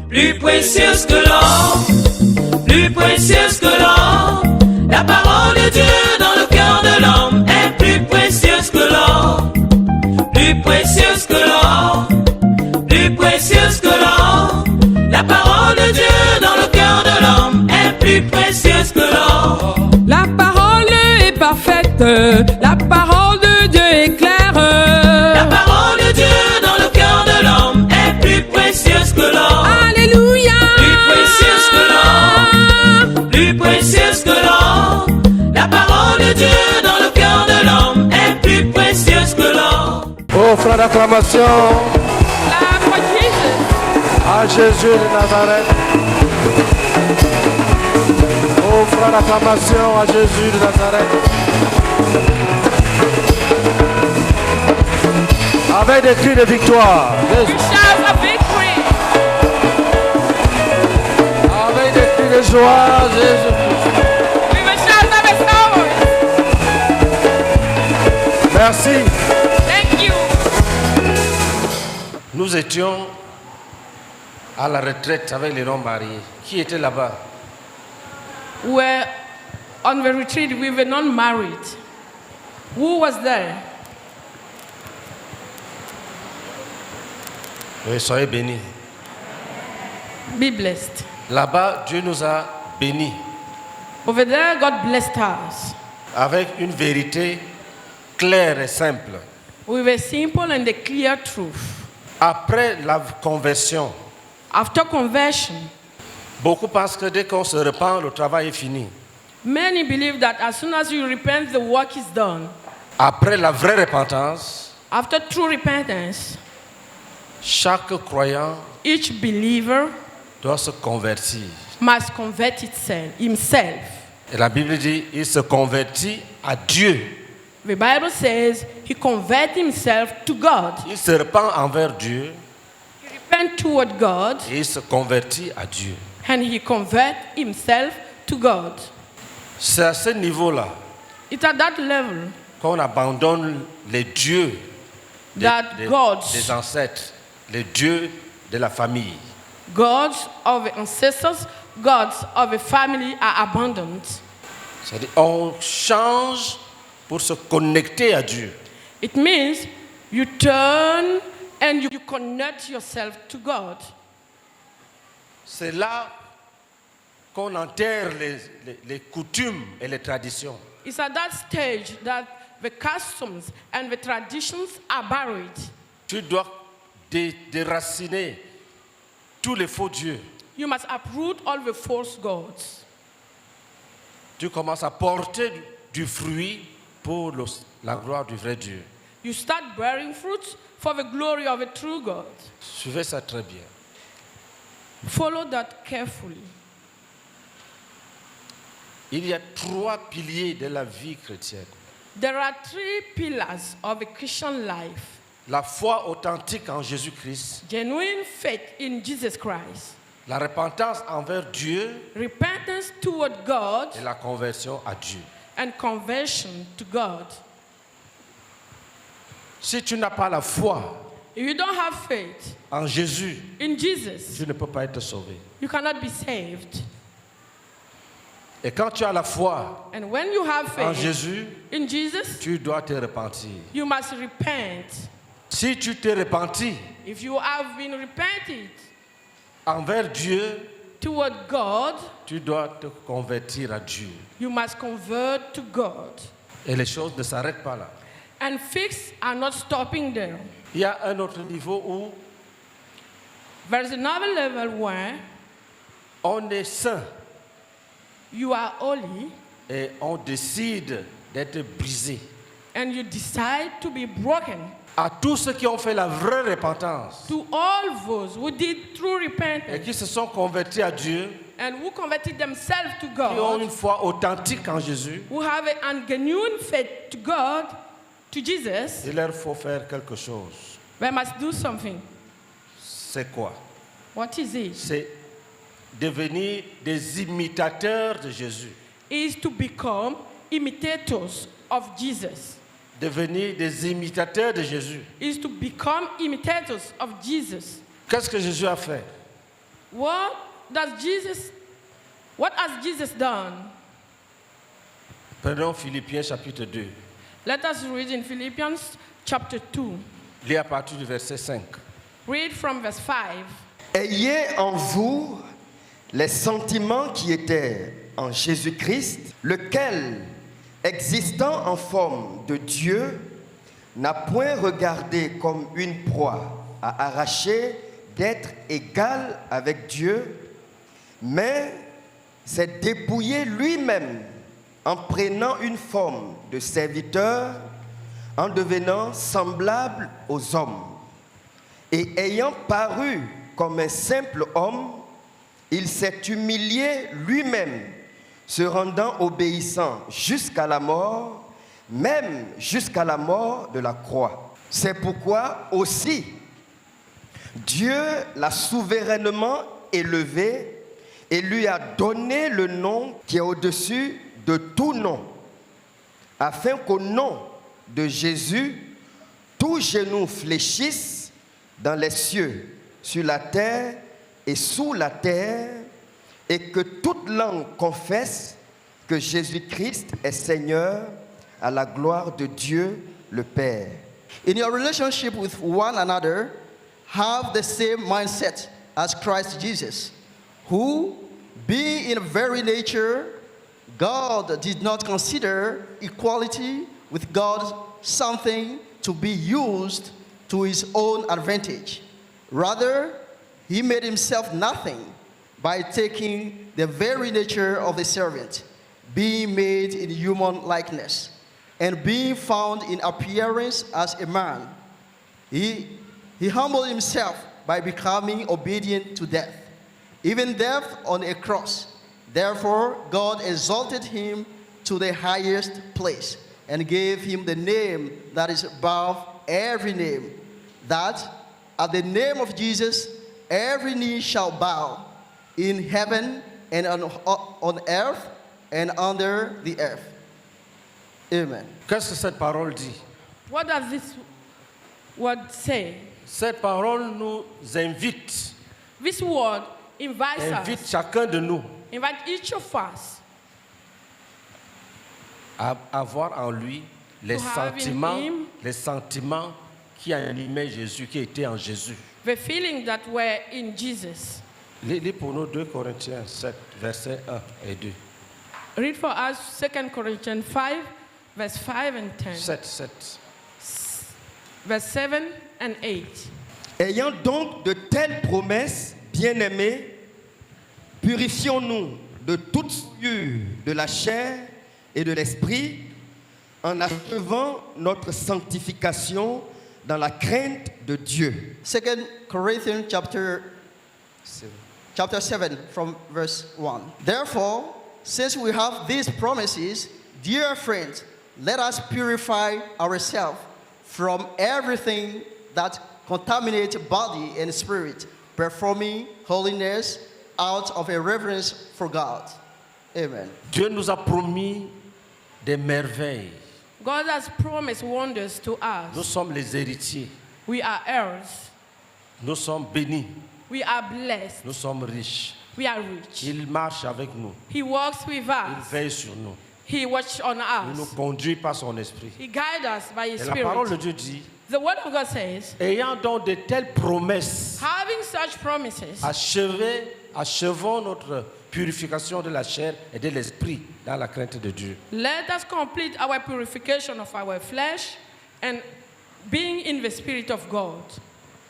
plus précieuse que l'or, plus précieuse que l'or. La parole de Dieu dans le cœur de l'homme est plus précieuse que l'or, plus précieuse que l'or, plus précieuse que l'or. La parole de Dieu dans le cœur de l'homme est plus précieuse que l'or. La parole est parfaite, la parole de Dieu est claire. La parole de Dieu dans le cœur de l'homme est plus précieuse que l'or. Alléluia. Plus précieuse que l'or, plus précieuse que l'or. La parole de Dieu dans le cœur de l'homme est plus précieuse que l'or. Offre d'acclamation La for Jesus. à Jésus de Nazareth. Offre d'acclamation à Jésus de Nazareth. Avec des cris de victoire. Jésus. Shout of victory. Avec des cris de joie. Jésus. We will shout of victory. Merci. Thank you. Nous étions à la retraite avec les non-mariés. Qui était là-bas? We're on the retreat. We were not married. Who was there? Oui, soyez bénis. Be blessed. Là-bas, Dieu nous a bénis Over there, God blessed us. avec une vérité claire et simple. We were simple and the clear truth. Après la conversion, After conversion, beaucoup pensent que dès qu'on se repent, le travail est fini. many believe that as soon as you repent, the work is done. Après la vraie repentance, After true repentance, chaque croyant each believer doit se convertir. must convert himself. Et la Bible dit, il se convertit à Dieu. The Bible says he convert himself to God. Il se repent envers Dieu He repent toward God et il se convertit à Dieu. and he convert himself to God. C'est à ce niveau-là It's at that level qu'on abandonne les dieux that gods, des ancêtres, les dieux de la famille. gods of the ancestors, gods of the family are abandoned. C'est-à-dire on change pour se connecter à Dieu. It means you turn and you connect yourself to God. C'est là qu'on enterre les coutumes et les traditions. It's at that stage that the customs and the traditions are buried. Tu dois déraciner tous les faux dieux. You must uproot all the false gods. Tu commences à porter du fruit pour la gloire du vrai Dieu. You start bearing fruits for the glory of a true God. Suivez ça très bien. Follow that carefully. Il y a 3 piliers de la vie chrétienne. There are 3 pillars of a Christian life. La foi authentique en Jésus-Christ, Genuine faith in Jesus Christ. la repentance envers Dieu Repentance toward God et la conversion à Dieu. and conversion to God. Si tu n'as pas la foi If you don't have faith en Jésus, in Jesus, tu ne peux pas être sauvé. you cannot be saved. Et quand tu as la foi And when you have en faith Jésus, in Jesus, tu dois te repentir. you must repent. Si tu t'es repenti If you have been repented envers Dieu, toward God, tu dois te convertir à Dieu. you must convert to God. Et les choses ne s'arrêtent pas là. And fix are not stopping there. Il y a un autre niveau où There's another level where on est saint you are holy et on décide d'être brisé. and you decide to be broken. À tous ceux qui ont fait la vraie repentance To all those who did true et repentance qui se sont convertis à Dieu, and who converted themselves to qui ont God, une foi authentique en Jésus, who have a genuine faith to God, to Jesus, il leur faut faire quelque chose. they must do something. C'est quoi? What is it? C'est devenir des imitateurs de Jésus. Is to become imitators of Jesus. Devenir des imitateurs de Jésus. Is to become imitators of Jesus. Qu'est-ce que Jésus a fait? What has Jesus done? Prenons Philippiens chapitre 2. Let us read in Philippians chapter 2. Lis à partir du verset 5. Read from verse 5. Ayez en vous les sentiments qui étaient en Jésus-Christ, lequel, existant en forme de Dieu, n'a point regardé comme une proie à arracher d'être égal avec Dieu, mais s'est dépouillé lui-même en prenant une forme de serviteur, en devenant semblable aux hommes. Et ayant paru comme un simple homme, il s'est humilié lui-même, se rendant obéissant jusqu'à la mort, même jusqu'à la mort de la croix. C'est pourquoi aussi Dieu l'a souverainement élevé et lui a donné le nom qui est au-dessus de tout nom, afin qu'au nom de Jésus, tout genou fléchisse dans les cieux, sur la terre et sous la terre, et que toute langue confesse que Jésus-Christ est Seigneur, à la gloire de Dieu le Père. In your relationship with one another, have the same mindset as Christ Jesus, who, being in very nature, God did not consider equality with God something to be used to his own advantage. Rather, he made himself nothing by taking the very nature of a servant, being made in human likeness, and being found in appearance as a man. He humbled himself by becoming obedient to death, even death on a cross. Therefore, God exalted him to the highest place and gave him the name that is above every name, that at the name of Jesus every knee shall bow, in heaven and on earth and under the earth. Amen. Qu'est-ce que cette parole dit? What does this word say? Cette parole nous invite, This word invites invite us, chacun de nous invite each of us à avoir en lui les To have in sentiments, him les sentiments qui animaient Jésus, qui étaient en Jésus. the feeling that were in Jesus. Lis pour nous 2 Corinthiens 7, versets 1 et 2. Read for us 2 Corinthians 5, verse 5 and 10, 7. verse 7 and 8. Ayant donc de telles promesses, bien-aimés, purifions-nous de toute souillure de la chair et de l'esprit, en achevant notre sanctification dans la crainte de Dieu. 2 Corinthians chapter 7 from verse 1. Therefore, since we have these promises, dear friends, let us purify ourselves from everything that contaminates body and spirit, performing holiness out of a reverence for God. Amen. Dieu nous a promis des merveilles. God has promised wonders to Nous us. sommes les héritiers. We are heirs. Nous sommes bénis. We are blessed. Nous sommes riches. We are rich. Il marche avec nous. He walks with Il us. veille sur nous. He watches on Il nous us. conduit par son esprit. He guides us by His Et la parole de Spirit. Dieu dit, The Word of God says, ayant donc de telles promesses, having such promises, achevons notre purification de la chair et de l'esprit dans la crainte de Dieu. let us complete our purification of our flesh and being in the Spirit of God.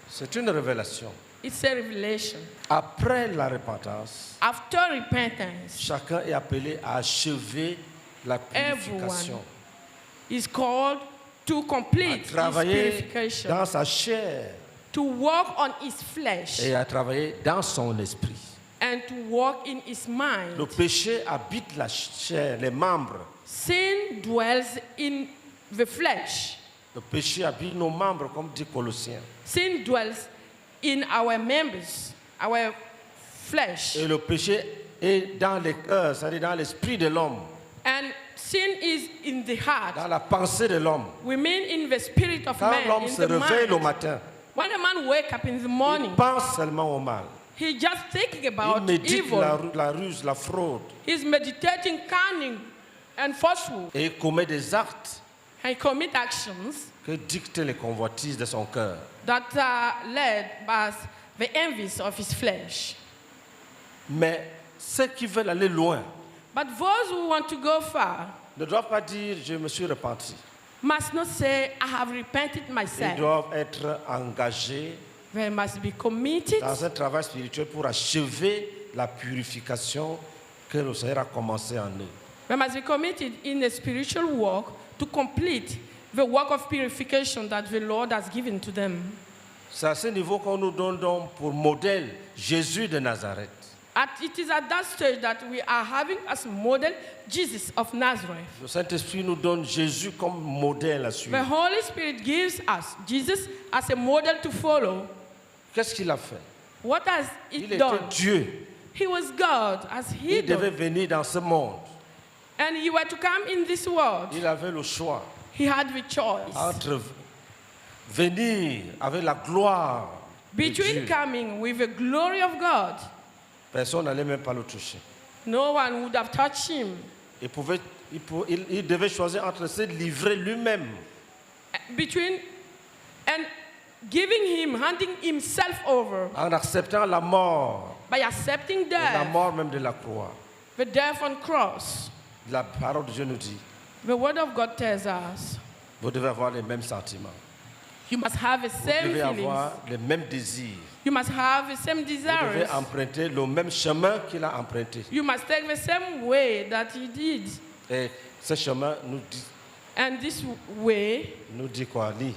C'est une révélation. It's a revelation. Après la repentance, After repentance, chacun est appelé à achever la purification, is called to à complete his travailler purification, dans sa chair to walk on his flesh et à travailler dans son esprit. and to walk in his Le mind. péché habite la chair, les membres. Sin dwells in the flesh. Le péché habite nos membres, comme dit Colossiens. Sin dwells in our members, our flesh. Et le péché est dans les cœurs, c'est-à-dire dans l'esprit de l'homme, And sin is in the heart. dans la pensée de l'homme. We mean in the spirit of Quand man, l'homme in se the réveille le mind. matin, When a man wakes up in the il morning, pense seulement au mal. He's just thinking Il about médite evil. la ruse, la fraude. He's meditating cunning and falsehood. Et il commet des actes And he commits actions que dictent les convoitises de son cœur. that are led by the envies of his flesh. Mais ceux qui veulent aller loin But those who want to go far ne doivent pas dire je me suis repenti. must not say, I have repented Ils myself. doivent être engagés They must be committed dans un travail spirituel pour achever la purification que le Seigneur a commencé en eux. They must be committed in a spiritual work to complete the work of purification that the Lord has given to them. C'est à ce niveau qu'on nous donne donc pour modèle Jésus de Nazareth. It is at that stage that we are having as model Jesus of Nazareth. Le Saint-Esprit nous donne Jésus comme modèle à The suivre. Holy Spirit gives us Jesus as a model to follow. Qu'est-ce qu'il a fait? What has Il it était done? Dieu. He was God as he Il devait done. venir dans ce monde. And he were to come in this world. Il avait le choix He had the choice entre venir avec la gloire de between Dieu. coming with the glory of God. Personne n'allait même pas le toucher. No one would have touched him. Il devait choisir entre se livrer lui-même Between and giving him, handing himself over en acceptant la mort, by accepting la death, mort même de la croix. the death on cross. La parole de Dieu nous dit, The word of God tells us vous devez avoir les mêmes sentiments. you must have the Vous same devez feelings. avoir les mêmes désirs. You must have the same Vous devez desires. emprunter le même chemin qu'il a emprunté. You must take the same way that he did. Et ce chemin And this way, nous dit quoi? Lis.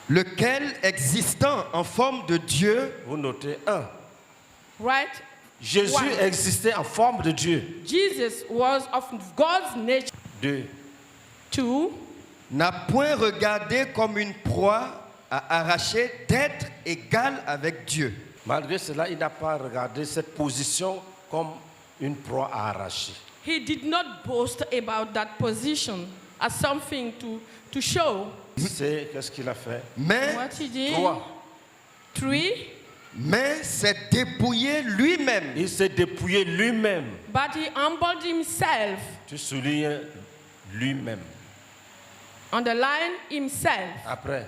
Lequel, existant en forme de Dieu, Vous notez 1. right? Jésus One. existait en forme de Dieu. Jesus was of God's nature. 2. 2. n'a point regardé comme une proie à arracher d'être égal avec Dieu. Malgré cela, il n'a pas regardé cette position comme une proie à arracher. He did not boast about that position as something to show. C'est qu'est-ce qu'il a fait? Mais, What he did. 3. 3. mais s'est dépouillé lui-même. Il s'est dépouillé lui-même. But he humbled himself. Tu soulignes lui-même. Underline himself. Après,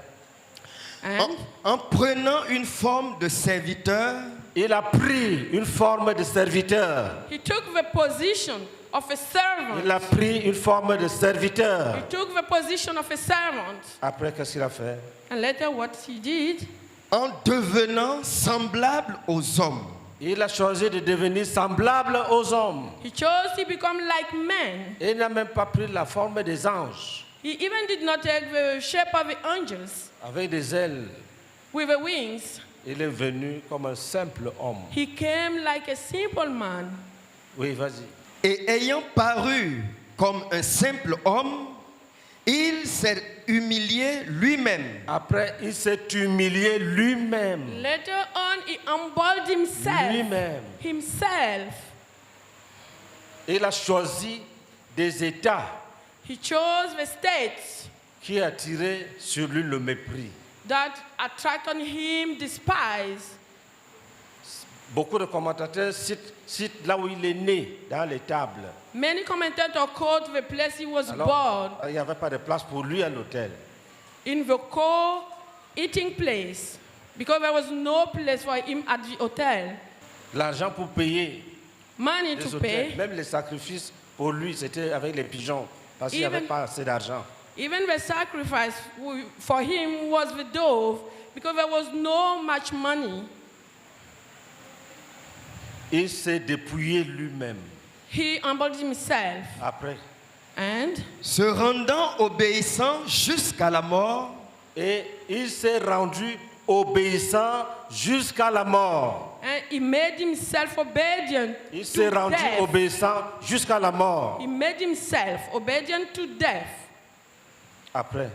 And En prenant une forme de serviteur, il a pris une forme de serviteur. he took the position of a servant. Il a pris une forme de serviteur. He took the position of a servant. Après, qu'est-ce qu'il a fait? And later what he did, en devenant semblable aux hommes. Il a choisi de devenir semblable aux hommes. he chose to become like men. Et il n'a même pas pris la forme des anges, He even did not take the shape of the angels avec des ailes. with the wings. Il est venu comme un simple homme. He came like a simple man. Oui, vas-y. Et ayant paru comme un simple homme, il s'est humilié lui-même. Après, il s'est humilié lui-même. Later on, he humbled himself. Lui-même. Himself. Il a choisi des états He chose the states qui attiraient sur lui le mépris. that attract on him despise. Beaucoup de commentateurs citent là où il est né, dans les tables. Many commentators quote the place he was Alors, born il n'y avait pas de place pour lui à l'hôtel. in the co-eating place because there was no place for him at the hotel. L'argent pour payer Money les to hôtels, pay. même les sacrifices pour lui, c'était avec les pigeons, parce qu'il n'y avait Even- pas assez d'argent. Even the sacrifice for him was the dove because there was no much money. Il s'est dépouillé lui-même. He humbled himself Après, and Se rendant obéissant jusqu'à la mort, et il s'est rendu obéissant jusqu'à la mort. he made himself obedient Il s'est to rendu death. obéissant jusqu'à la mort. He made himself obedient to death. Après,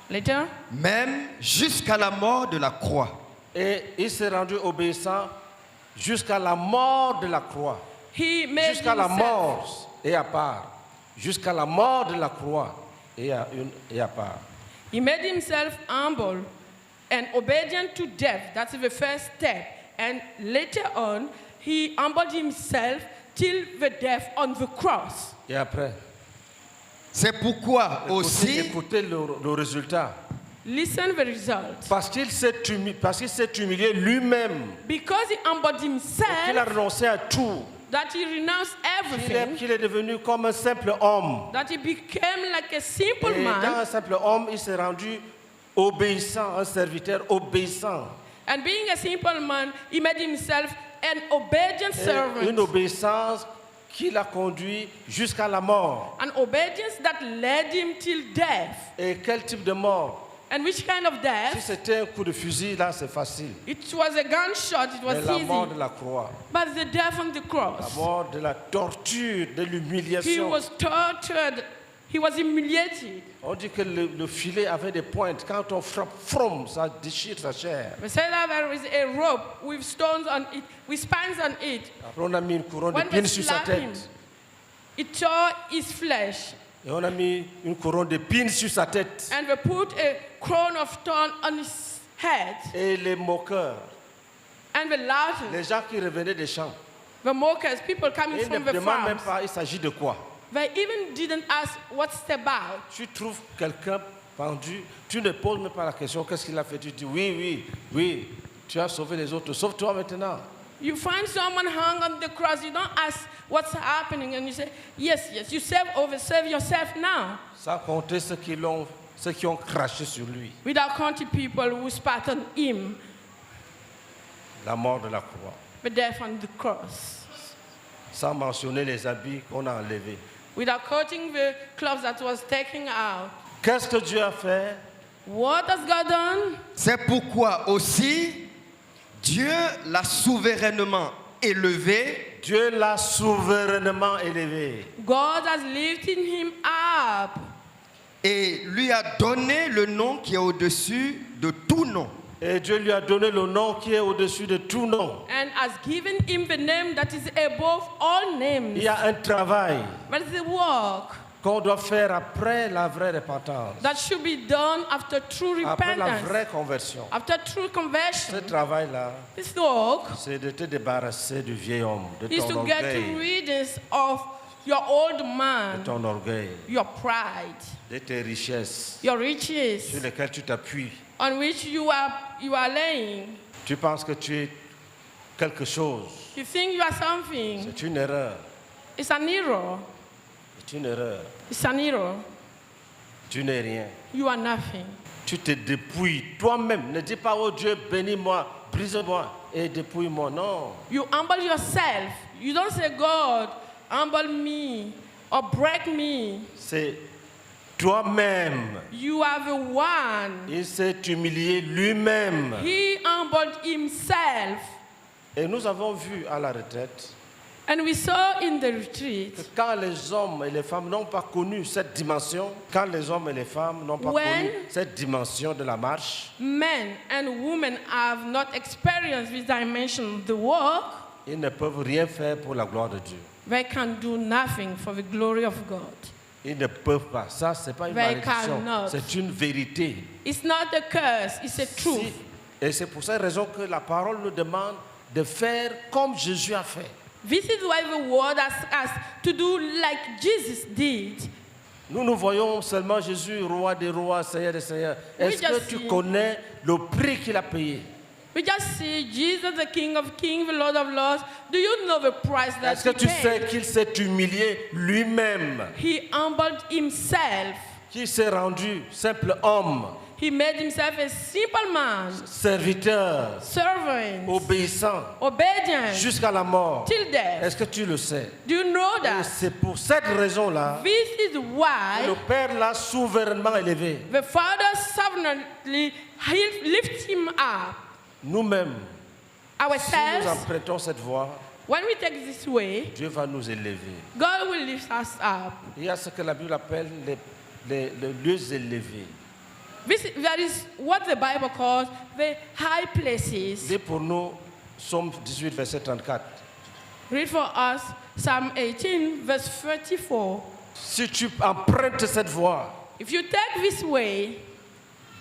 Later, même jusqu'à la mort de la croix. et il s'est rendu obéissant jusqu'à la mort de la croix. he made Jusqu'à la himself mort et à part. Jusqu'à la mort de la croix et à part. He made himself humble and obedient to death. That's the first step. And later on, he humbled himself till the death on the cross. Et après, C'est pourquoi aussi, écoutez le résultat. Listen the result. Parce qu'il s'est humilié lui-même. Because he humbled Il a himself, renoncé à tout. that he renounced everything, Qu'il est devenu comme un simple homme. that he became like a simple Et dans man. un simple homme, il s'est rendu obéissant, un serviteur obéissant. And being a simple man, he made himself an obedient Et une servant. obéissance qui l'a conduit jusqu'à la mort. An obedience that led him till death. Et quel type de mort? And which kind of Si death? c'était un coup de fusil, là, c'est facile. It was a gunshot, it was Mais la mort de easy. la croix, But the death on the la cross, mort de la torture, de he l'humiliation. was tortured, he was humiliated. On dit que le filet avait des pointes. Quand on frappe, from, ça déchire sa chair. We say that there is a rope with stones on it, with spines on it. Après, on a mis une couronne de When they pines sur sa slapped him, tête. it tore his flesh. Et on a mis une couronne de pines sur sa tête. And they put a crown of thorn on his head. Et les moqueurs, And the loudest, les gens qui revenaient des champs, the mockers, people coming ils ne from the demandent même farms, pas il s'agit de quoi. they even didn't ask what's it about. Tu trouves quelqu'un pendu, tu ne poses même pas la question qu'est-ce qu'il a fait. Tu dis oui, tu as sauvé les autres, sauve-toi maintenant. You find someone hung on the cross, you don't ask what's happening, and you say, yes, you save yourself now. Sans compter ceux qui ont craché sur lui. Without counting people who spat on him, La mort de la croix. the death on the cross. Sans mentionner les habits qu'on a enlevés. Without counting the clothes that was taken out. Qu'est-ce que Dieu a fait? What has God done? c'est pourquoi aussi, Dieu l'a souverainement élevé Dieu l'a souverainement élevé. God has lifted him up et lui a donné le nom qui est au-dessus de tout nom. Et Dieu lui a donné le nom qui est au-dessus de tout nom. and has given him the name that is above all names. Il y a un travail But the work qu'on doit faire après la vraie repentance, that should be done after true après la repentance, vraie conversion. after true Ce conversion. travail-là, This work c'est de te débarrasser du vieil homme, de is ton to get orgueil, rid of your old de man, ton orgueil, your pride, de tes richesses your sur riches lesquelles tu t'appuies. on which you are laying. Tu penses que tu es quelque chose. You think you are something. C'est une erreur. It's an error. C'est une erreur. It's an error. Tu n'es rien. You are nothing. Tu te dépouilles toi-même. Ne dis pas, oh Dieu, bénis-moi, brise-moi et dépouille-moi. Non. You humble yourself. You don't say, God, humble me or break me. C'est toi-même. You are the one. Il s'est humilié lui-même. He humbled himself. Et nous avons vu à la retraite And we saw in the que retreat, quand les hommes et les femmes n'ont pas connu cette dimension, quand les hommes et les femmes n'ont pas When- connu cette dimension de la marche, men and women have not experienced this dimension of the work. ils ne peuvent rien faire pour la gloire de Dieu. They can do nothing for the glory of God. Ils ne peuvent pas. Ça, ce n'est pas une They malédiction. cannot. C'est une vérité. It's not a curse, it's a truth. Si- et c'est pour cette raison que la parole nous demande de faire comme Jésus a fait. This is why the word asks us to do like Jesus did. Nous voyons seulement Jésus, roi des rois, Seigneur des seigneurs. Est-ce que just tu see- connais le prix qu'il a payé? We just see Jesus, the King of Kings, the Lord of Lords. Do you know the price that Est-ce que he tu sais paid? qu'il s'est humilié lui-même, He humbled himself. qu'il s'est rendu simple homme, He made himself a simple man, serviteur, servant, obéissant, obedient, jusqu'à la mort? till death. Est-ce que tu le sais? Do you know Et that? c'est pour cette raison-là This is que le why Père l'a souverainement élevé. the Father sovereignly lifts him up. Nous-mêmes, si nous Ourselves, empruntons cette voie, when we take this way, Dieu va nous élever. God will lift us up. Il y a ce que la Bible appelle les lieux élevés. That is what the Bible calls the high places. Dis pour nous, Psaume 18, verset 34. Read for us Psalm 18, verse 34. Si tu empruntes cette voie, If you take this way,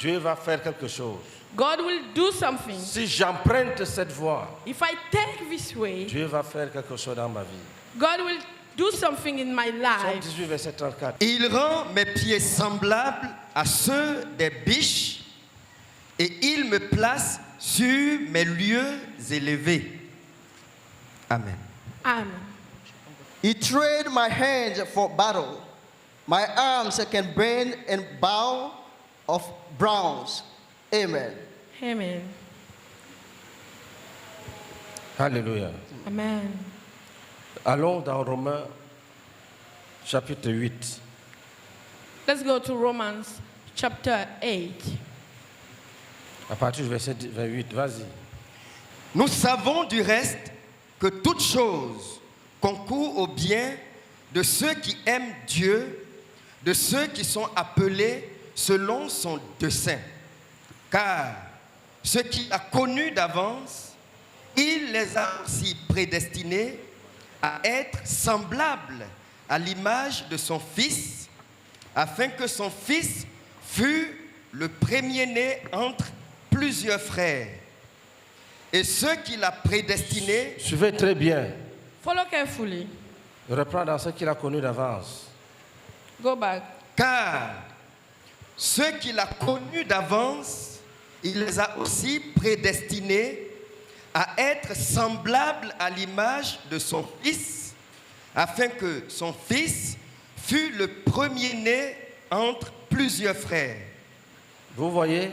Dieu va faire quelque chose. God will do something. Si j'emprunte cette voie, If I take this way, Dieu va faire quelque chose dans ma vie. God will do something in my Psaume life. 18, verset 34. Il rend mes pieds semblables à ceux des biches et il me place sur mes lieux élevés. Amen. Amen. He trained my hands for battle. My arms can bend and bow of bronze. Amen. Amen. Alléluia. Amen. Allons dans Romains chapitre 8. Let's go to Romans chapter 8. À partir du verset 28, vas-y. Nous savons du reste que toute chose concourt au bien de ceux qui aiment Dieu, de ceux qui sont appelés selon son dessein. Car ceux qu'il a connus d'avance, il les a aussi prédestinés à être semblables à l'image de son Fils, afin que son Fils fût le premier-né entre plusieurs frères. Et ceux qu'il a prédestinés, Suivez très bien. Follow carefully. Reprends dans ce qu'il a connu d'avance. Go back. car ceux qu'il a connus d'avance, il les a aussi prédestinés à être semblables à l'image de son Fils, afin que son Fils fût le premier-né entre plusieurs frères. Vous voyez,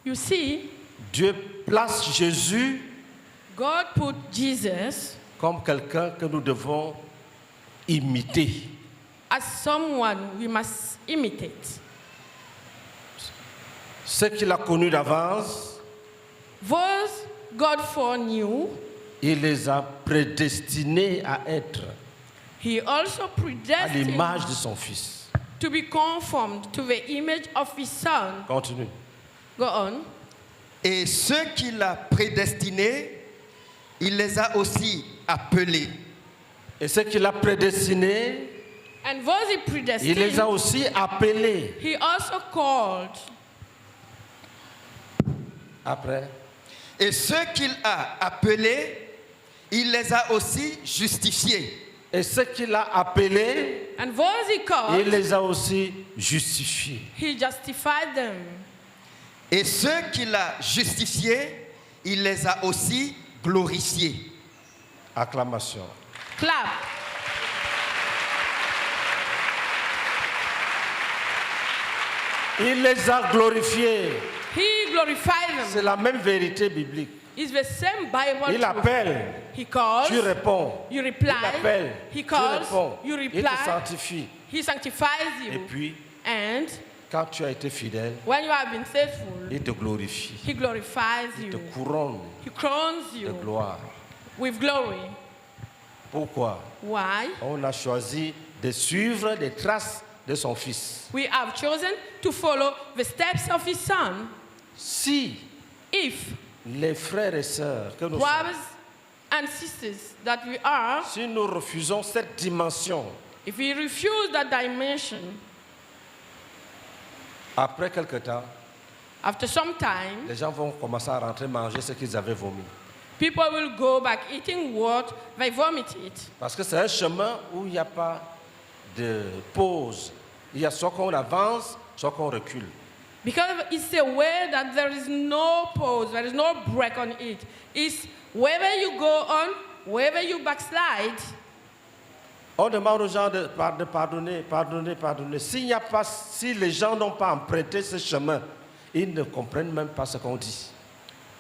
You see, Dieu place Jésus God put Jesus comme quelqu'un que nous devons imiter. as someone we must imitate. Ce qu'il a connu d'avance, Those God foreknew, il les a prédestinés à être He also à predestined l'image de son Fils. to be conformed to the image of His Son. Continue. Go on. Et ceux qu'il a prédestinés, il les a aussi appelés. Et ce qu'il a prédestiné, And those He il les predestined, a aussi appelés. He also called. Après, Et ceux qu'il a appelés, il les a aussi justifiés. et ce qu'il a appelés, And those He il called, les a aussi justifiés. He justified them. Et ceux qu'il a justifiés, il les a aussi glorifiés. Acclamation. Clap. Il les a glorifiés. He glorified C'est them. la même vérité biblique. It's the same Bible Il truth. appelle, He calls, tu réponds. you Il reply. appelle, He tu calls, réponds. you Il te reply. sanctifie. He sanctifies Et you. puis, And quand tu as été fidèle, when you have been faithful, il te glorifie. He glorifies Il te you. couronne He crowns de you gloire. with glory. Pourquoi? Why? On a choisi de suivre les traces de son Fils. We have chosen to follow the steps of His Son. Si If les frères et sœurs que nous sommes, brothers and sisters that we are, si nous refusons cette dimension, if we refuse that dimension, après quelque temps, after some time, les gens vont commencer à rentrer manger ce qu'ils avaient vomi. people will go back eating what they vomited. Parce que c'est un chemin où il n'y a pas de pause. Il y a soit qu'on avance, soit qu'on recule. Because it's a way that there is no pause, there is no break on it. It's wherever you go on, wherever you backslide, On demande aux gens de pardonner, pardonner, pardonner. Si les gens n'ont pas emprunté ce chemin, ils ne comprennent même pas ce qu'on dit.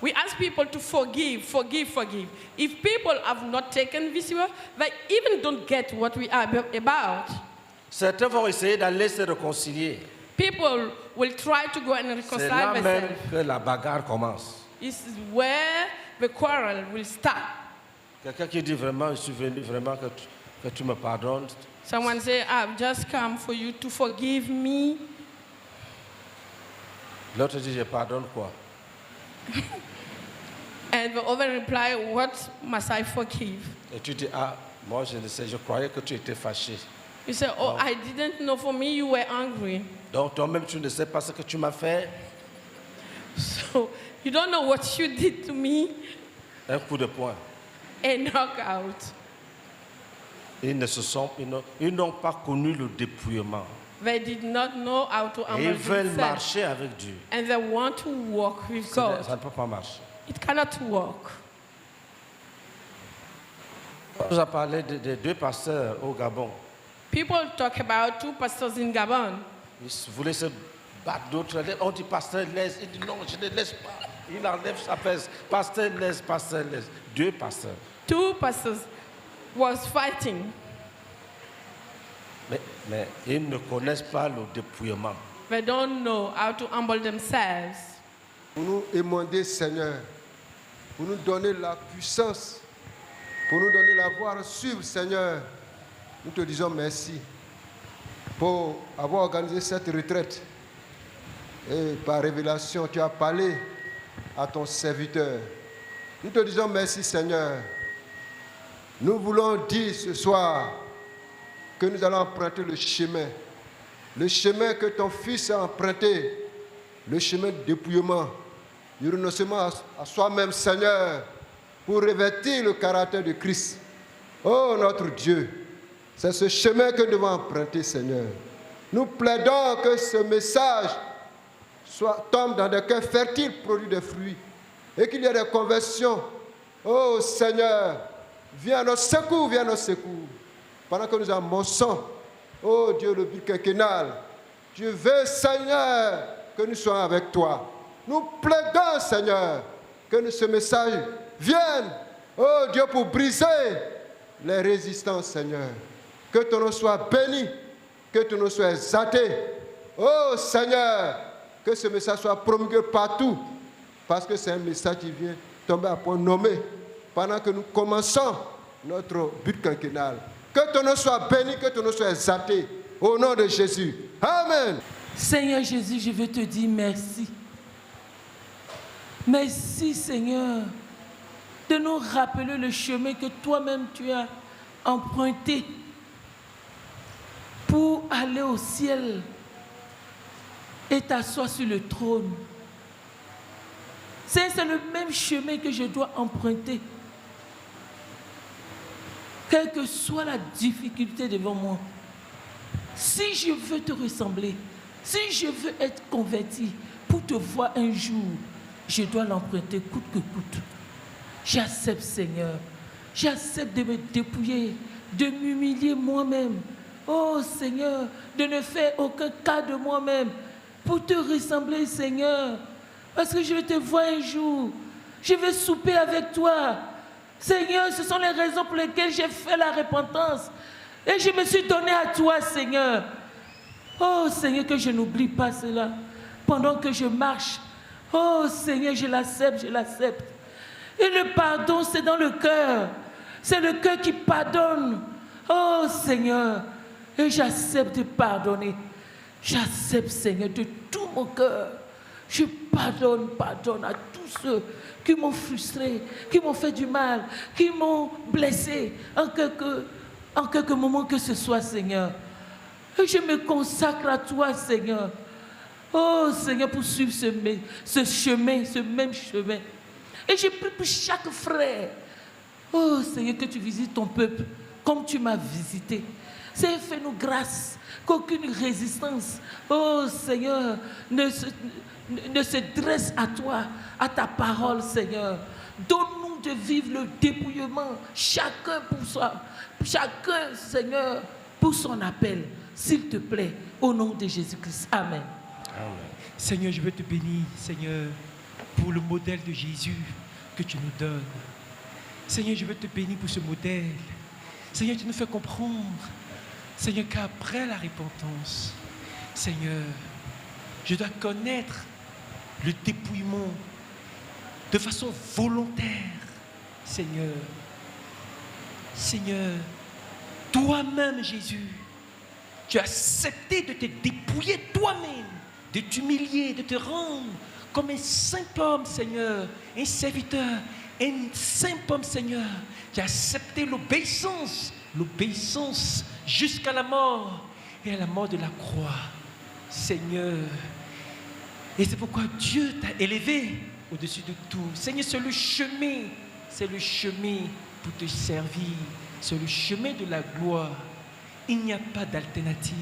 we ask people to forgive, forgive, forgive. If people have not taken this way, they even don't get what we are about. Certains vont essayer d'aller se réconcilier. People will try to go and C'est là reconcile même themselves. que la bagarre commence. This is where the quarrel will start. Quelqu'un qui dit vraiment, je suis venu vraiment que tu me pardonnes. Someone say, I've just come for you to forgive me. L'autre dit, je pardonne quoi? And the other reply, what must I forgive? Et tu dis, ah, moi je ne sais, je croyais que tu étais fâché. You say, oh, I didn't know. For me, you were angry. Donc toi-même, tu ne sais pas ce que tu m'as fait. So you don't know what you did to me. Un coup de poing. A knockout. Ils n'ont pas connu le dépouillement. They did not know how to Et humble ils veulent themselves. marcher avec Dieu. And they want to walk with Ça God. ne peut pas marcher. It cannot work. On nous a parlé de 2 pasteurs au Gabon. People talk about 2 pastors in Gabon. Ils voulaient se battre, d'autres. On dit pasteur laisse. Il dit non, je ne laisse pas. Il enlève sa veste. Pasteur laisse, pasteur laisse. 2 pasteurs. 2 pastors was fighting. Mais ils ne connaissent pas le dépouillement. They don't know how to humble themselves. Pour nous émander, Seigneur, pour nous donner la puissance, pour nous donner la voie à suivre, Seigneur. Nous te disons merci pour avoir organisé cette retraite. Et par révélation, tu as parlé à ton serviteur. Nous te disons merci, Seigneur. Nous voulons dire ce soir que nous allons emprunter le chemin que ton Fils a emprunté, le chemin de dépouillement, du renoncement à soi-même, Seigneur, pour revêtir le caractère de Christ. Oh notre Dieu, c'est ce chemin que nous devons emprunter, Seigneur. Nous plaidons que ce message tombe dans des cœurs fertiles, produit des fruits, et qu'il y ait des conversions. Oh Seigneur, viens à notre secours, viens à notre secours. Pendant que nous amorçons, oh Dieu, le but quinquennal, je veux, Seigneur, que nous soyons avec toi. Nous plaidons, Seigneur, que ce message vienne, oh Dieu, pour briser les résistances, Seigneur. Que ton nom soit béni, que ton nom soit exalté. Oh Seigneur, que ce message soit promulgué partout, parce que c'est un message qui vient tomber à point nommé pendant que nous commençons notre but quinquennal. Que ton nom soit béni, que ton nom soit exalté. Au nom de Jésus. Amen. Seigneur Jésus, je veux te dire merci. Merci Seigneur de nous rappeler le chemin que toi-même tu as emprunté pour aller au ciel et t'asseoir sur le trône. C'est le même chemin que je dois emprunter. Quelle que soit la difficulté devant moi, si je veux te ressembler, si je veux être converti pour te voir un jour, je dois l'emprunter coûte que coûte. J'accepte, Seigneur. J'accepte de me dépouiller, de m'humilier moi-même. Oh, Seigneur, de ne faire aucun cas de moi-même pour te ressembler, Seigneur. Parce que je veux te voir un jour. Je veux souper avec toi. Seigneur, ce sont les raisons pour lesquelles j'ai fait la repentance. Et je me suis donné à toi, Seigneur. Oh, Seigneur, que je n'oublie pas cela. Pendant que je marche, oh, Seigneur, je l'accepte, je l'accepte. Et le pardon, c'est dans le cœur. C'est le cœur qui pardonne. Oh, Seigneur, et j'accepte de pardonner. J'accepte, Seigneur, de tout mon cœur. Je pardonne à tous ceux qui m'ont frustré, qui m'ont fait du mal, qui m'ont blessé en quelque moment que ce soit, Seigneur. Et je me consacre à toi, Seigneur. Oh, Seigneur, pour suivre ce chemin, ce même chemin. Et je prie pour chaque frère. Oh, Seigneur, que tu visites ton peuple comme tu m'as visité. Seigneur, fais-nous grâce, qu'aucune résistance, oh, Seigneur, ne se dresse à toi, à ta parole, Seigneur. Donne-nous de vivre le dépouillement, chacun pour soi, chacun, Seigneur, pour son appel, s'il te plaît, au nom de Jésus-Christ. Amen. Amen. Seigneur, je veux te bénir, Seigneur, pour le modèle de Jésus que tu nous donnes. Seigneur, je veux te bénir pour ce modèle. Seigneur, tu nous fais comprendre, Seigneur, qu'après la repentance, Seigneur, je dois connaître le dépouillement de façon volontaire. Seigneur, Seigneur, toi-même, Jésus, tu as accepté de te dépouiller toi-même, de t'humilier, de te rendre comme un saint homme, Seigneur, un serviteur, un saint homme, Seigneur. Tu as accepté l'obéissance jusqu'à la mort et à la mort de la croix. Seigneur, Et c'est pourquoi Dieu t'a élevé au-dessus de tout. Seigneur, c'est le chemin pour te servir. C'est le chemin de la gloire. Il n'y a pas d'alternative.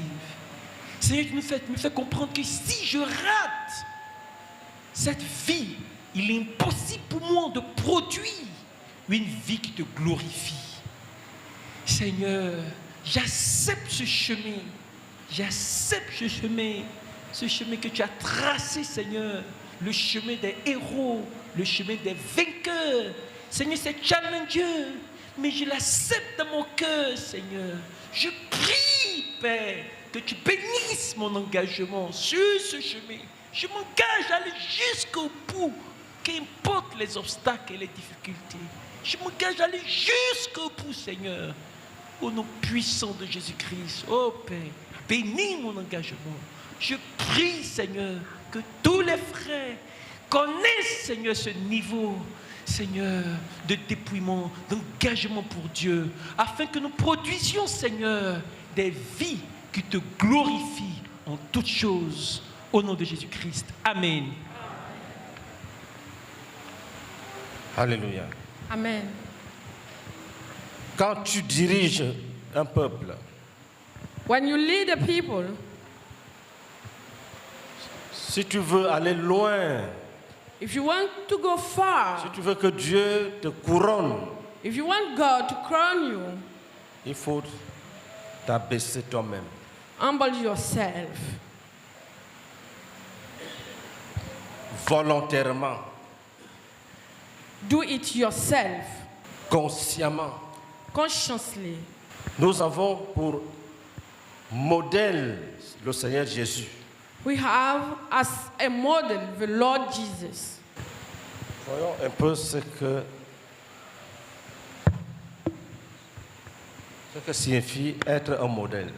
Seigneur, tu me fais comprendre que si je rate cette vie, il est impossible pour moi de produire une vie qui te glorifie. Seigneur, j'accepte ce chemin. J'accepte ce chemin que tu as tracé, Seigneur. Le chemin des héros, le chemin des vainqueurs. Seigneur, c'est challengeant, mais je l'accepte dans mon cœur, Seigneur. Je prie, Père, que tu bénisses mon engagement sur ce chemin. Je m'engage à aller jusqu'au bout, qu'importe les obstacles et les difficultés. Je m'engage à aller jusqu'au bout, Seigneur. Au nom puissant de Jésus-Christ, oh Père, bénis mon engagement. Je prie, Seigneur, que tous les frères connaissent, Seigneur, ce niveau, Seigneur, de dépouillement, d'engagement pour Dieu, afin que nous produisions, Seigneur, des vies qui te glorifient en toutes choses. Au nom de Jésus-Christ. Amen. Alléluia. Amen. Quand tu diriges un peuple, When you lead the people, si tu veux aller loin, if you want to go far, si tu veux que Dieu te couronne, if you want God to crown you, il faut t'abaisser toi-même. humble yourself Volontairement, do it yourself, consciemment. consciously. Nous avons pour modèle le Seigneur Jésus. We have as a model the Lord Jesus. Voyons un peu ce que signifie être un modèle.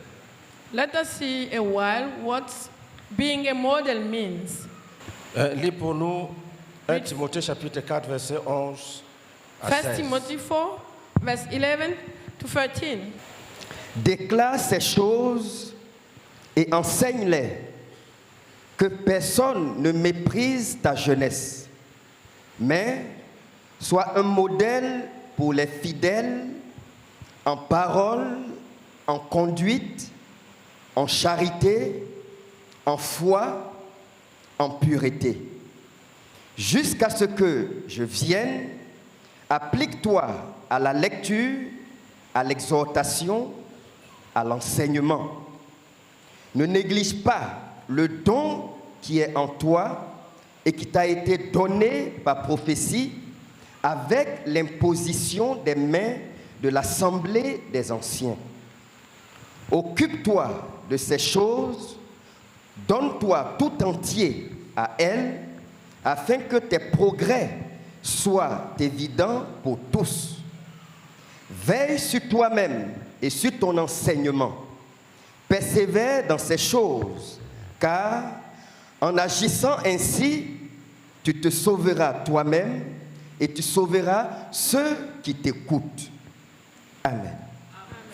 Let us see a while what being a model means. Lis pour nous 1 Timothée chapitre 4 verset 11 à 1 16. Timothy 4, verse 11 to 13. Déclare ces choses et enseigne-les, que personne ne méprise ta jeunesse, mais sois un modèle pour les fidèles en parole, en conduite, en charité, en foi, en pureté. Jusqu'à ce que je vienne, applique-toi à la lecture, à l'exhortation, à l'enseignement. Ne néglige pas le don qui est en toi et qui t'a été donné par prophétie avec l'imposition des mains de l'assemblée des anciens. Occupe-toi de ces choses, donne-toi tout entier à elles, afin que tes progrès soient évidents pour tous. Veille sur toi-même et sur ton enseignement. Persévère dans ces choses, car en agissant ainsi, tu te sauveras toi-même et tu sauveras ceux qui t'écoutent. Amen.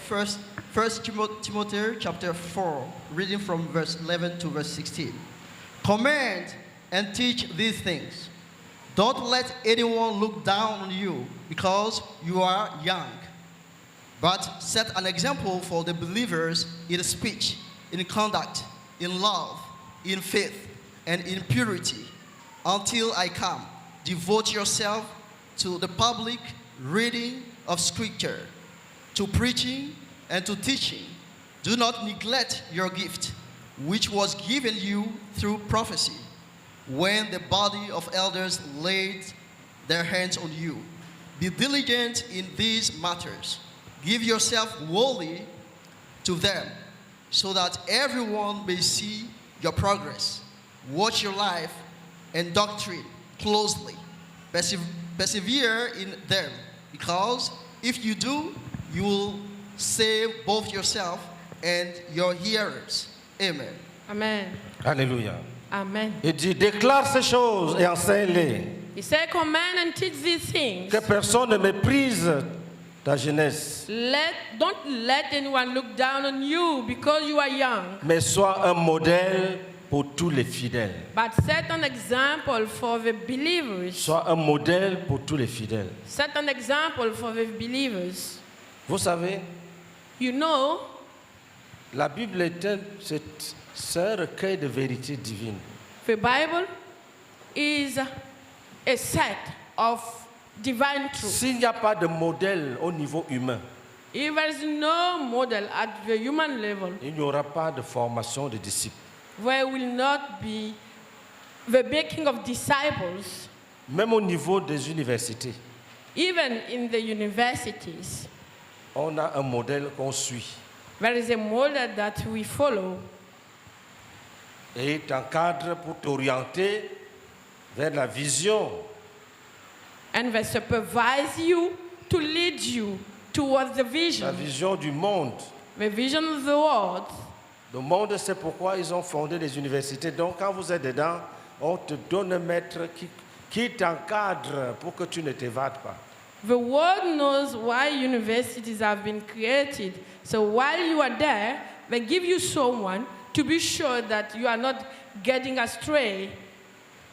First Timothy chapter 4, reading from verse 11 to verse 16. Command and teach these things. Don't let anyone look down on you because you are young, but set an example for the believers in speech, in conduct, in love, in faith, and in purity. Until I come, devote yourself to the public reading of Scripture, to preaching and to teaching. Do not neglect your gift, which was given you through prophecy, when the body of elders laid their hands on you. Be diligent in these matters. Give yourself wholly to them, so that everyone may see your progress. Watch your life and doctrine closely. Persevere in them, because if you do, you will save both yourself and your hearers. Amen. Amen. Alléluia. Amen. Il dit, déclare ces choses et enseigne-les. He said, command and teach these things. Que personne ne méprise ta jeunesse, Don't let anyone look down on you because you are young, mais sois un modèle pour tous les fidèles. but set an example for the believers. Sois un modèle pour tous les fidèles. Set an example for the believers. Vous savez, You know, la Bible c'est un recueil de vérités divines. the Bible is a set of divine truth. S'il n'y a pas de modèle au niveau humain, If there is no model at the human level, il n'y aura pas de formation de disciples. there will not be the making of disciples, Même au niveau des universités, even in the universities. on a un modèle qu'on suit. There is a model that we follow, Et il t'encadre pour t'orienter vers la vision. and they supervise you to lead you towards the La vision, vision du monde. the vision of the world. Le monde, c'est pourquoi ils ont fondé les universités. Donc, quand vous êtes dedans, on te donne un maître qui t'encadre pour que tu ne t'évades pas. The world knows why universities have been created. So while you are there, they give you someone to be sure that you are not getting astray.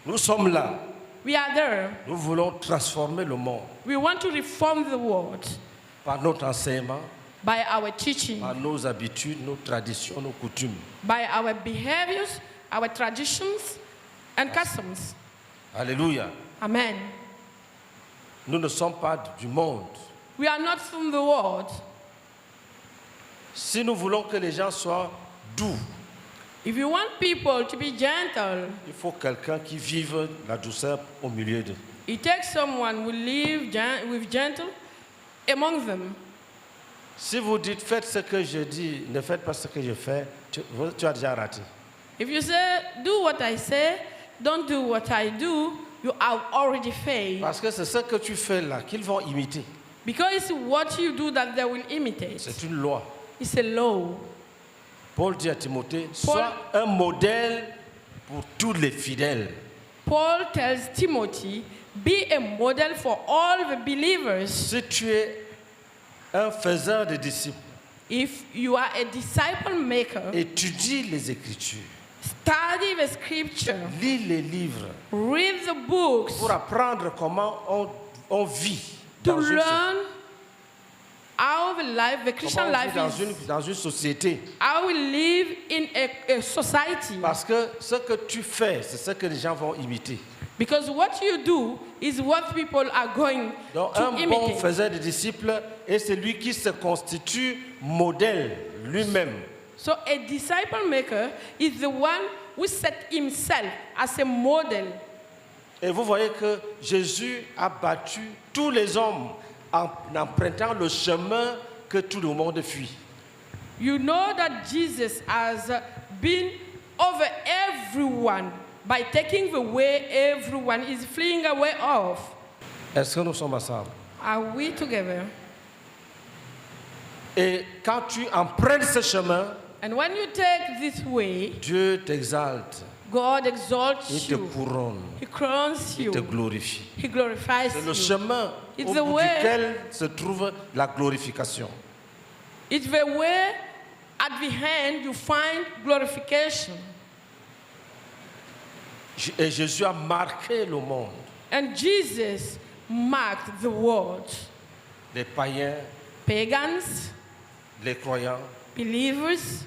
Nous sommes là. We are there. Nous voulons transformer le monde We want to reform the world par notre enseignement, by our teaching, par nos habitudes, nos traditions, nos coutumes. by our behaviors, our traditions, and customs. Alléluia. Amen. Nous ne sommes pas du monde. We are not from the world. Si nous voulons que les gens soient doux, If you want people to be gentle, il faut quelqu'un qui vive la douceur au milieu d'eux. it takes someone who live with gentle among them. Si vous dites faites ce que je dis, ne faites pas ce que je fais, tu as déjà raté. If you say, do what I say, don't do what I do, you have already failed. Parce que c'est ce que tu fais là qu'ils vont imiter. Because it's what you do that they will imitate. C'est une loi. It's a law. Paul dit à Timothée, sois un modèle pour tous les fidèles. Paul tells Timothy, be a model for all the believers. Si tu es un faiseur de disciples, If you are a disciple maker, étudie les Écritures, study the scripture, lis les livres read the books pour apprendre comment on vit to dans une, learn how the life, the Christian comment on vit life is, dans une société. how we live in a society. Parce que ce que tu fais, c'est ce que les gens vont imiter. Because what you do is what people are going Donc to un bon imitate. faiseur de disciples est celui qui se constitue modèle lui-même. So a disciple maker is the one who set himself as a model. Et vous voyez que Jésus a battu tous les hommes en empruntant le chemin que tout le monde fuit. You know that Jesus has been over everyone by taking the way everyone is fleeing away of. Est-ce que nous sommes ensemble? Are we together? Et quand tu empruntes ce chemin, And when you take this way, Dieu t'exalte, God exalts il te you. couronne, He crowns il te you. glorifie. He glorifies C'est le you. chemin It's au the bout way. duquel se trouve la glorification. It's the way at the end you find glorification. Et Jésus a marqué le monde. And Jesus marked the world. Les païens, Pagans, les croyants, believers,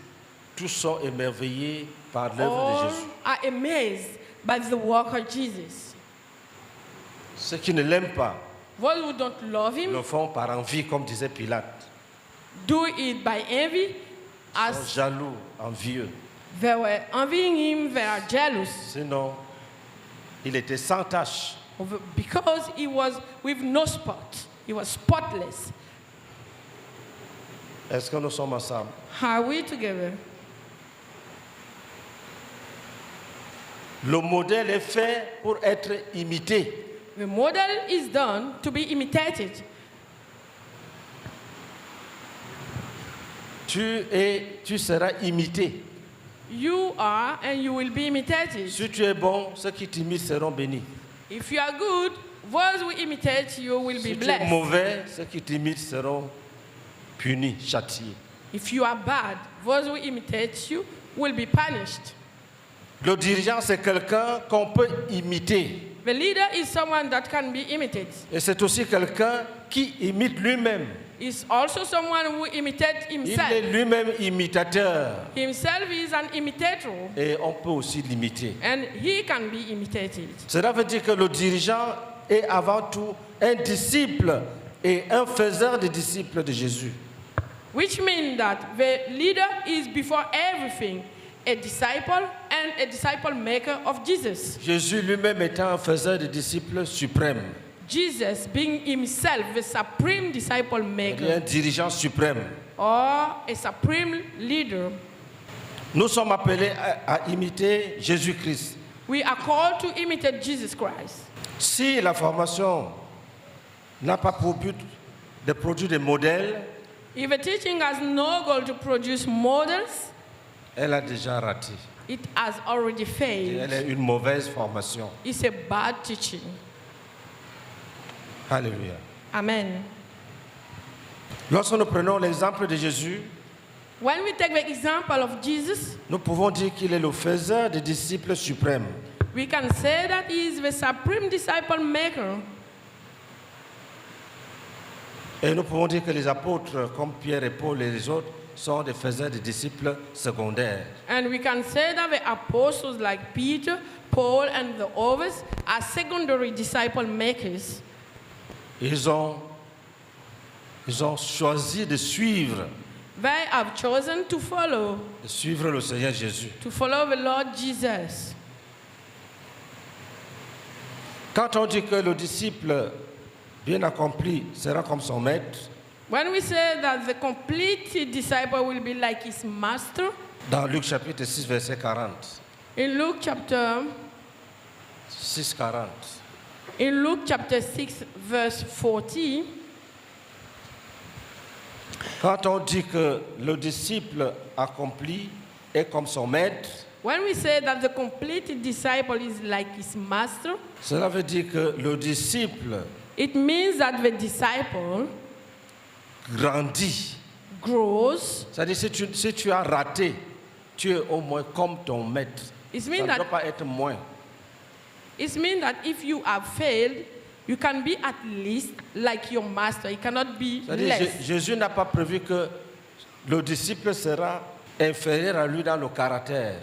tous sont émerveillés par l'œuvre de all Jésus. are amazed by the work of Jesus. Ceux qui ne l'aiment pas Those who don't love him le font par envie, comme disait Pilate. do it by envy, Ils sont as jaloux, envieux. they were envying him, they are jealous Sinon, il était sans tache. because he was with no spot. He was spotless. Est-ce que nous sommes ensemble? Are we together? Le modèle est fait pour être imité. The model is done to be imitated. Tu seras imité. You are and you will be imitated. Si tu es bon, ceux qui t'imitent seront bénis. If you are good, those who imitate you will be Si tu es blessed. mauvais, ceux qui t'imitent seront punis, châtiés. If you are bad, those who imitate you will be punished. Le dirigeant, c'est quelqu'un qu'on peut imiter. The leader is someone that can be imitated. Et c'est aussi quelqu'un qui imite lui-même. He's also someone who imitates Il himself. est lui-même imitateur. Himself is an imitator, Et on peut aussi l'imiter. and he can be imitated. Cela veut dire que le dirigeant est avant tout un disciple et un faiseur des disciples de Jésus. Which means that the leader is before everything a disciple and a disciple maker of Jesus. Jésus lui-même étant un faiseur des disciples suprême. Jesus being himself the supreme disciple Il est un maker dirigeant suprême. or a supreme leader. Nous sommes appelés à imiter Jésus-Christ. We are called to imitate Jesus Christ. Si la formation n'a pas pour but de produire des modèles, If a teaching has no goal to produce models, elle a déjà raté. it has already Et failed. elle est une mauvaise formation. It's a bad teaching. Alléluia. Amen. Lorsque nous prenons l'exemple de Jésus, When we take the example of Jesus, nous pouvons dire qu'il est le faiseur des disciples suprêmes. we can say that he is the supreme disciple maker. Et nous pouvons dire que les apôtres, comme Pierre et Paul et les autres, sont des faiseurs des disciples secondaires. And we can say that the apostles like Peter, Paul, and the others are secondary disciple makers. Ils ont choisi de suivre They have chosen to follow le Seigneur Jésus. the Lord Jesus. Quand on dit que le disciple bien accompli sera comme son maître, When we say that the complete disciple will be like his master, dans Luc chapitre 6, verset 40, in Luke chapter 6-40, In Luke chapter 6, verse 40, quand on dit que le disciple accompli est comme son maître, when we say that the complete disciple is like his master, cela veut dire que le disciple it means that the disciple grandit. grows. C'est-à-dire si tu as raté, tu es au moins comme ton maître. It Ça means ne doit that, pas être moins. it means that if you have failed, you can be at least like your master. It cannot be C'est-à-dire less. Jésus n'a pas prévu que le disciple sera inférieur à lui dans le caractère.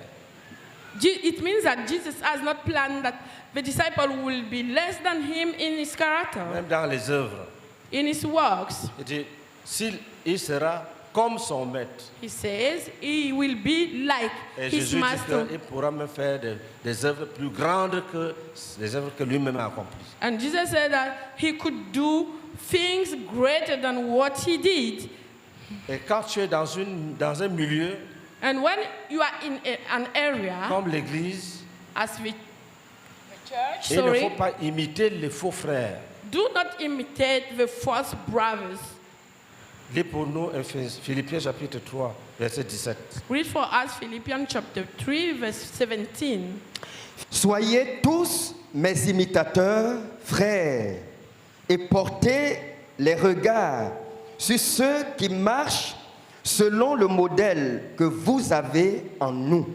It means that Jesus has not planned that the disciple will be less than him in his character, Même dans les œuvres. in his works. Il dit, il sera comme son maître. He says he will be like Et his Jésus dit master. qu'il pourra même faire des œuvres plus grandes que les œuvres que lui-même a accomplies. And Jesus said that he could do things greater than what he did. Et quand tu es dans un milieu And when you are in an area, comme l'Église, as the church, il ne faut sorry, pas imiter les faux frères. do not imitate the false brothers. Lis pour nous Philippiens chapitre 3, verset 17. Read for us Philippians chapter 3, verse 17. Soyez tous mes imitateurs, frères, et portez les regards sur ceux qui marchent selon le modèle que vous avez en nous.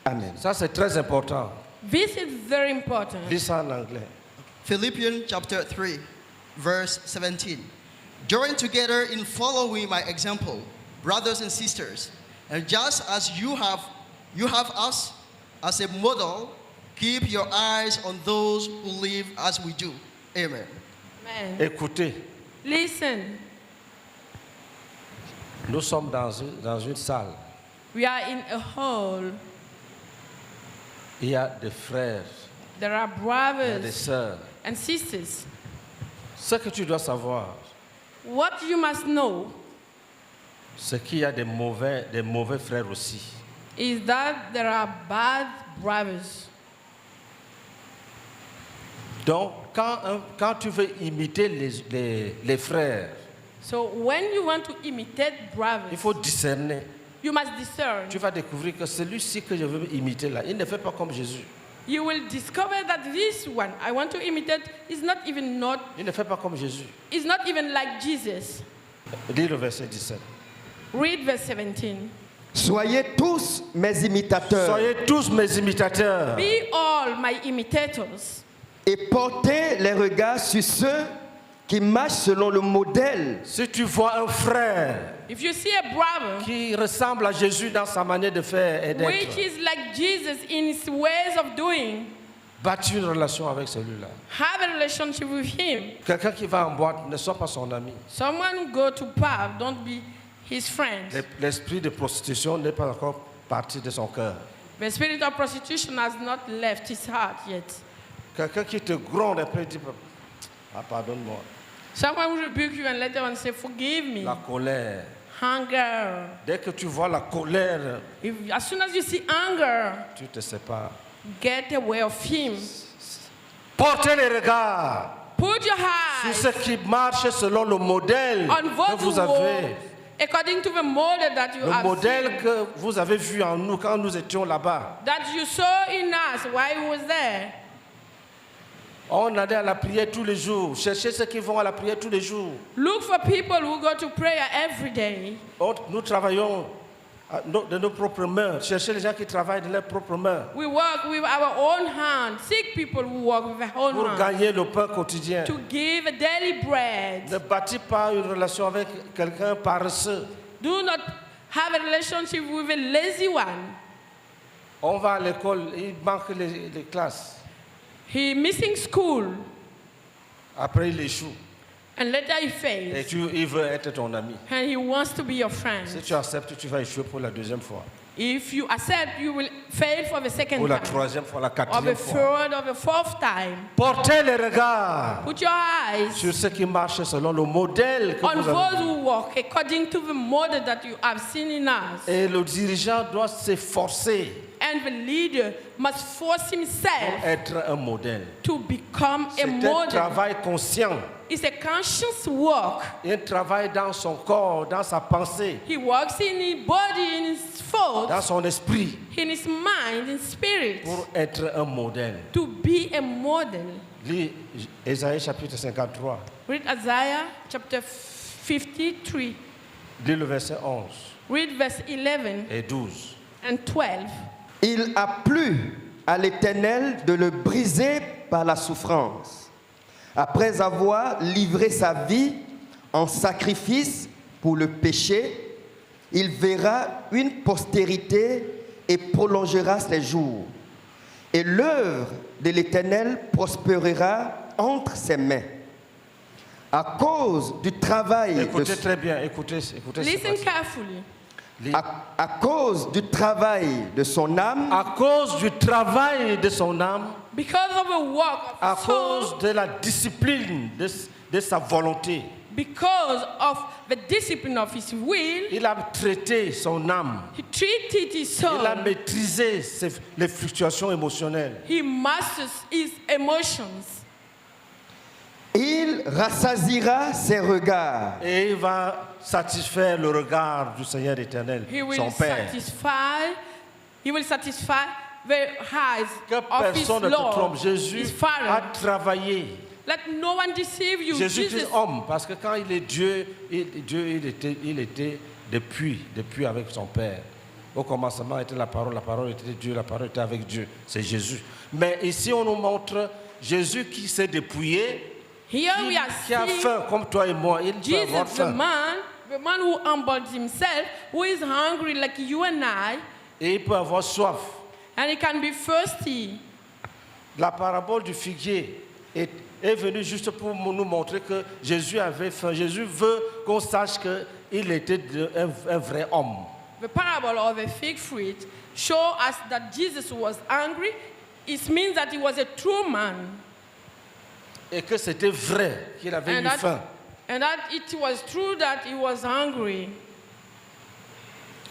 Amen. Ça, c'est très important. This is very important. Lis ça en anglais. Philippians chapter 3, verse 17. Join together in following my example, brothers and sisters. And just as you have us as a model, keep your eyes on those who live as we do. Amen. Amen. Écoutez, Listen, nous sommes dans une salle. we are in a hall. Il y a des frères, There are il y a des brothers sœurs. and sisters. Ce que tu dois savoir, What you must know c'est qu'il y a des mauvais frères aussi. is that there are bad brothers. Donc, quand tu veux imiter les frères, So when you want to imitate il brothers, faut discerner. you must discern. Tu vas découvrir que celui-ci que je veux imiter là, il ne fait pas comme Jésus. You will discover that this one I want to imitate is not even Il ne fait pas comme Jésus. like Jesus. Lis le verset 17. Read verse 17. Soyez tous mes imitateurs Soyez tous mes imitateurs. Be all my imitators. et portez les regards sur ceux qui marchent selon le modèle Si tu vois un frère If you see a brother qui ressemble à Jésus dans sa manière de faire et which d'être, is like Jesus in his ways of doing, bâtis une relation avec celui-là. have a relationship with him. Quelqu'un qui va en boîte ne soit pas son ami. Someone who go to pub, don't be his friend. L'esprit de prostitution n'est pas encore parti de son cœur. The spirit of prostitution has not left his heart yet. Quelqu'un qui te gronde et puis dit ah, pardonne-moi. Someone will rebuke you and later on say, forgive me. La colère. Hunger. Dès que tu vois la colère, As soon as you see anger, tu te sépares. get away of him. Portez les regards Put your sur eyes ceux qui marchent selon le modèle on que what vous you walk avez. according to the model that you Le have modèle seen, que vous avez vu en nous quand nous étions là-bas. that you saw in us while he was there. On allait à la prière tous les jours. Cherchez ceux qui vont à la prière tous les jours. Look for people who go to prayer every day. Nous travaillons de nos propres mains. Cherchez les gens qui travaillent de leurs propres mains We work with our own hands. Seek people who work with their own pour hands gagner le pain quotidien. to give a daily bread. Ne bâtis pas une relation avec quelqu'un paresseux. Do not have a relationship with a lazy one. On va à l'école, il manque les classes. He missing school Après, il échoue. and later he Et fails. il veut être ton ami. And he wants to be your friend. Si tu acceptes, tu vas échouer pour la deuxième fois. If you accept, you will fail for the second Pour la time, troisième fois, la or the quatrième fois. third, or the fourth time. Portez les regards Put your eyes sur ceux qui marchent selon le modèle que on vous those avez. who walk according to the model that you have seen in us. Et le dirigeant doit s'efforcer And the leader must force pour himself être un modèle. to become a C'est un model. travail conscient. It's a conscious work. Un travail dans son corps, dans sa pensée, He works in his body, in his dans thoughts, son esprit, in his mind, in spirit, pour être un modèle. to be a model. Lis Ésaïe chapitre 53, Read Isaiah chapter 53. lis le verset 11 Read verse 11 et 12. and 12. Il a plu à l'Éternel de le briser par la souffrance. Après avoir livré sa vie en sacrifice pour le péché, il verra une postérité et prolongera ses jours. Et l'œuvre de l'Éternel prospérera entre ses mains. À cause du travail Écoutez très bien, écoutez ce Listen passage. carefully. à cause du travail de son âme, À cause du travail de son âme, Because of the work à of his soul, cause de la discipline de sa volonté, because of the discipline of his will, il a traité son âme. he treated his Il a soul. maîtrisé les fluctuations émotionnelles. He masters his emotions. il rassasiera ses regards Et il va satisfaire le regard du Seigneur éternel, He will son Père. satisfy the eyes Que of his personne ne te trompe. Lord, Jésus his a Father. travaillé. Let no one deceive you. Jésus est Jesus, homme, parce que quand il est Dieu, il était depuis avec son Père. Au commencement était la parole était Dieu, la parole était avec Dieu. C'est Jésus. Mais ici, on nous montre Jésus qui s'est dépouillé, here we are qui a seeing faim, comme toi et moi. Il peut avoir Jesus, faim. the man who humbled himself, who is hungry like you and I, Et il peut avoir soif. and he can be thirsty. La parabole du figuier est venue juste pour nous montrer que Jésus avait faim. Jésus veut qu'on sache qu'il était un vrai homme. The parable of the fig fruit shows us that Jesus was hungry. It means that he was a true man. Et que c'était vrai qu'il avait eu faim. And that it was true that he was hungry.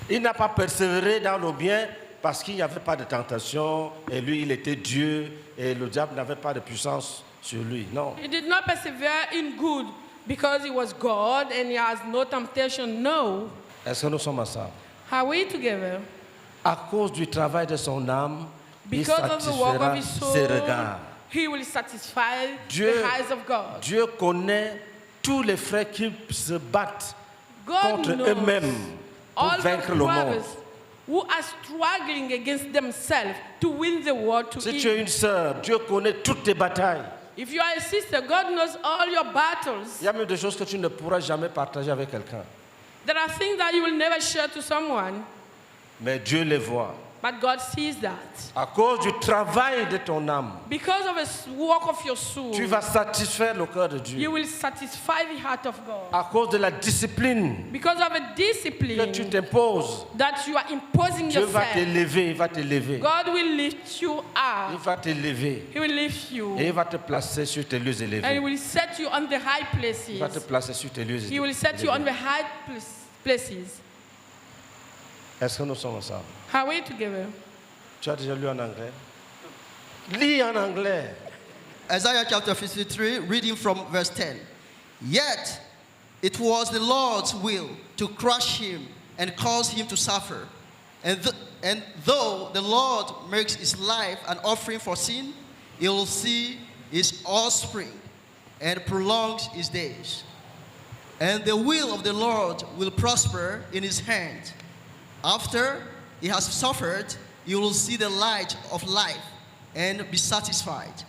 Il n'a pas persévéré dans le bien parce qu'il n'y avait pas de tentation et lui, il était Dieu et le diable n'avait pas de puissance sur lui. Non. He did not persevere in good because he was God and he has no temptation. No. Est-ce que nous sommes ensemble? Are we together? À cause du travail de son âme, Because il of the work of satisfera his soul, ses regards. he will satisfy Dieu, the eyes of God. Dieu connaît tous les frères qui se battent God contre knows eux-mêmes pour all the vaincre le monde. brothers who are struggling against themselves to win the war to Si tu es une sœur, Dieu connaît toutes tes batailles. If you are a sister, God knows all your battles. Il y a même des choses que tu ne pourras jamais partager avec quelqu'un. There are things that you will never share to someone, Mais Dieu les voit. but God sees that. À cause du travail de ton âme, Because of the work of your soul, tu vas satisfaire le cœur de you Dieu. will satisfy the heart of God. À cause de la discipline Because of a que discipline tu t'imposes, that you are imposing Dieu va yourself, t'élever, il va t'élever. God will lift you Il up. va t'élever. He will lift you. Et il va te placer sur tes lieux And He élevés. will set you on the high Il va te places. placer sur tes lieux He will set you on the élevés. high places. Est-ce que nous sommes ensemble? Are we together? Tu as déjà lu en anglais? Lis en anglais. Isaiah chapter 53, reading from verse 10. Yet it was the Lord's will to crush him and cause him to suffer. And though the Lord makes his life an offering for sin, he will see his offspring and prolongs his days. And the will of the Lord will prosper in his hand. After he has suffered, you will see the light of life and be satisfied.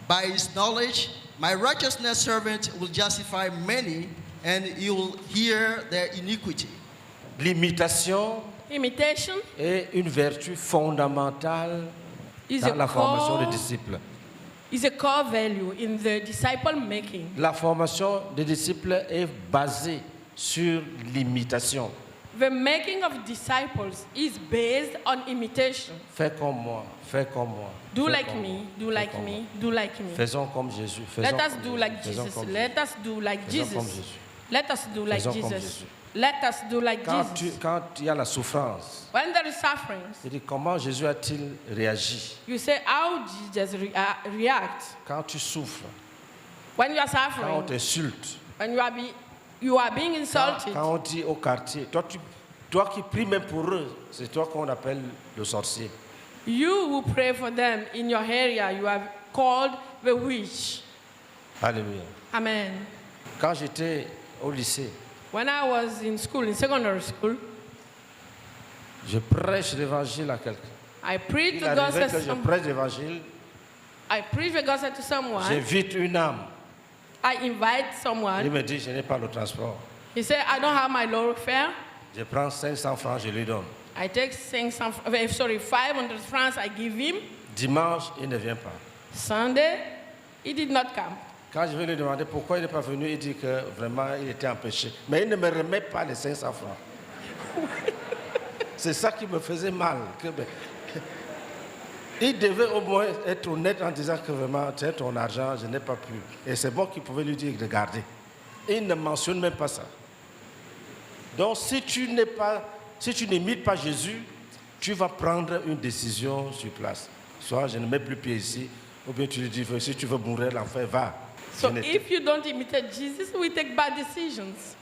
By his knowledge, my righteousness servant will justify many, and you will hear their iniquity. L'imitation Imitation est une vertu fondamentale is dans la formation des core, disciples. is a core value in the disciple making. La formation des disciples est basée sur l'imitation. The making of disciples is based on imitation. Fais comme moi, fais comme moi. Do fais like comme me, moi, do fais like comme me, moi. do like me. Faisons comme Jésus. Let Faisons us comme do Jésus, like faisons Jesus. comme Let us do like Faisons comme Jesus. Jésus. Let us do like Faisons comme Jesus. Jésus. Let us do like Jesus. Quand il y a la souffrance, When there is suffering, il dit comment Jésus a-t-il réagi? you say how Jesus react. Quand tu souffres, When you are quand on suffering, t'insulte, when you are being insulted, quand on dit au quartier, toi qui pries même pour eux, c'est toi qu'on appelle le sorcier. you who pray for them in your area, you are called the witch. Alléluia. Amen. Quand j'étais au lycée, When I was in school, in secondary school, je prêche l'évangile à quelqu'un. I preach Il the arrivait gospel. que je prêche l'évangile, I preach the gospel to someone. j'invite une âme. I invite Il someone. me dit, je n'ai pas le transport. He said, I don't have my lower fare. Je prends 500 francs, je lui donne. I take 500 francs I give him. Dimanche, il ne vient pas. Sunday, he did not come. Quand je vais lui demander pourquoi il n'est pas venu, il dit que vraiment il était empêché. Mais il ne me remet pas les 500 francs. C'est ça qui me faisait mal. Il devait au moins être honnête en disant que vraiment, c'est ton argent, je n'ai pas pu. Et c'est moi qui pouvais lui dire de garder. Il ne mentionne même pas ça. Donc si tu n'imites pas Jésus, tu vas prendre une décision sur place. Soit je ne mets plus pied ici, ou bien tu lui dis, si tu veux mourir, l'enfer, va. So if you don't imitate Jesus, we take bad decisions.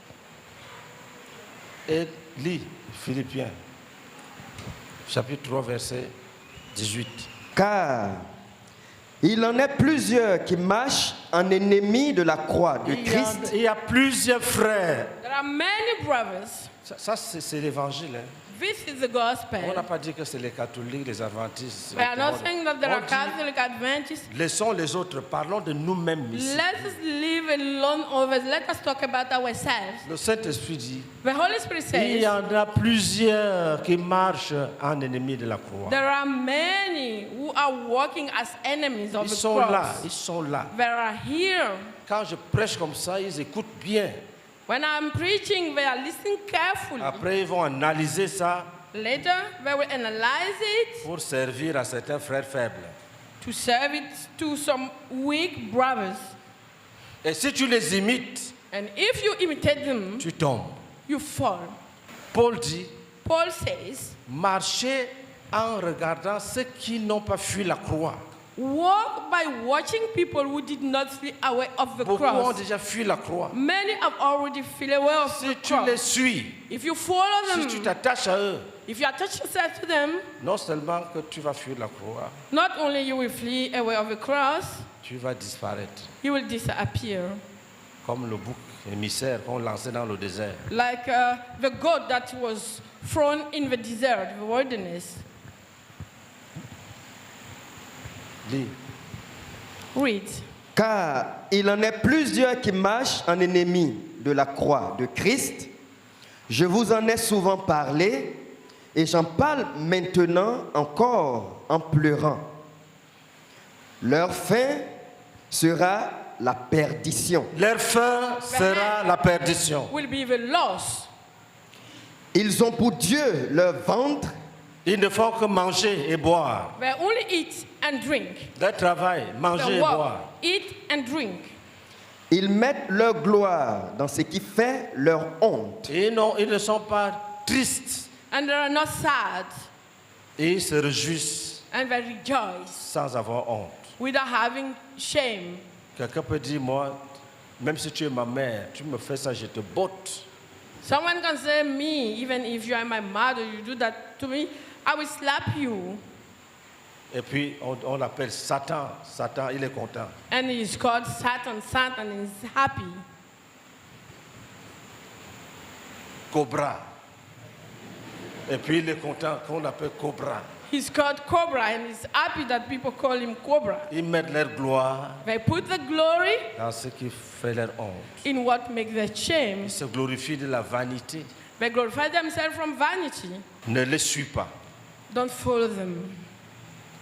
Et lis Philippiens, chapitre 3, verset 18. Car il en est plusieurs qui marchent en ennemis de la croix de Christ. Il y a plusieurs frères. There are many brothers. Ça c'est l'évangile. Hein. This is the On n'a gospel. pas dit que c'est les catholiques, les adventistes. We are not saying that there On are dit, Catholic Adventists. laissons les autres, parlons de nous-mêmes ici. Let us live alone over. Let us talk about ourselves. Le Saint-Esprit dit, The Holy Spirit il y says en a plusieurs qui marchent en ennemis de la croix. there are many who are walking as enemies of Ils the sont là, cross. ils sont là. They are here. Quand je prêche comme ça, ils écoutent bien. When I'm preaching, they are listening carefully. Après, ils vont analyser ça Later, they will analyze it pour servir à certains frères faibles. to serve it to some weak brothers. Et si tu les imites, And if you imitate them, tu tombes. you fall. Paul dit, Paul says, marchez en regardant ceux qui n'ont pas fui la croix. walk by watching people who did not flee away of the Beaucoup ont cross. déjà fui la croix. Many have already flee away of Si the tu les cross. suis, If you follow si tu them, t'attaches à eux, if you attach yourself to them, non seulement que tu vas fuir la croix, not only you will flee away of the cross, tu vas disparaître. you will disappear. Comme le bouc émissaire qu'on lançait dans le désert. Like the goat that was thrown in the desert, the wilderness. Lis. Read. Car il en est plusieurs qui marchent en ennemis de la croix de Christ. Je vous en ai souvent parlé et j'en parle maintenant encore en pleurant. Leur fin sera la perdition. Leur fin sera la perdition. Will be the loss. Ils ont pour Dieu leur ventre. Ils ne font que manger et boire. They only eat and drink. Leur travail, manger They et work, boire. eat and drink. Ils mettent leur gloire dans ce qui fait leur honte. Et ils ne sont pas tristes. And they are not sad. Et ils se réjouissent And they rejoice sans avoir honte. without having shame. Quelqu'un peut dire, moi, même si tu es ma mère, tu me fais ça, je te botte. Someone can say, me, even if you are my mother, you do that to me, I will slap you. Et puis, on l'appelle Satan. Satan, il est content. And he's called Satan. Satan is happy. Cobra. Et puis, il est content qu'on l'appelle Cobra. He's called Cobra, and he's happy that people call him Cobra. Ils mettent leur gloire They put the glory dans ce qui fait leur honte. in what makes their shame. Ils se glorifient de la vanité. They glorify themselves from vanity. Ne les suis pas. Don't follow them.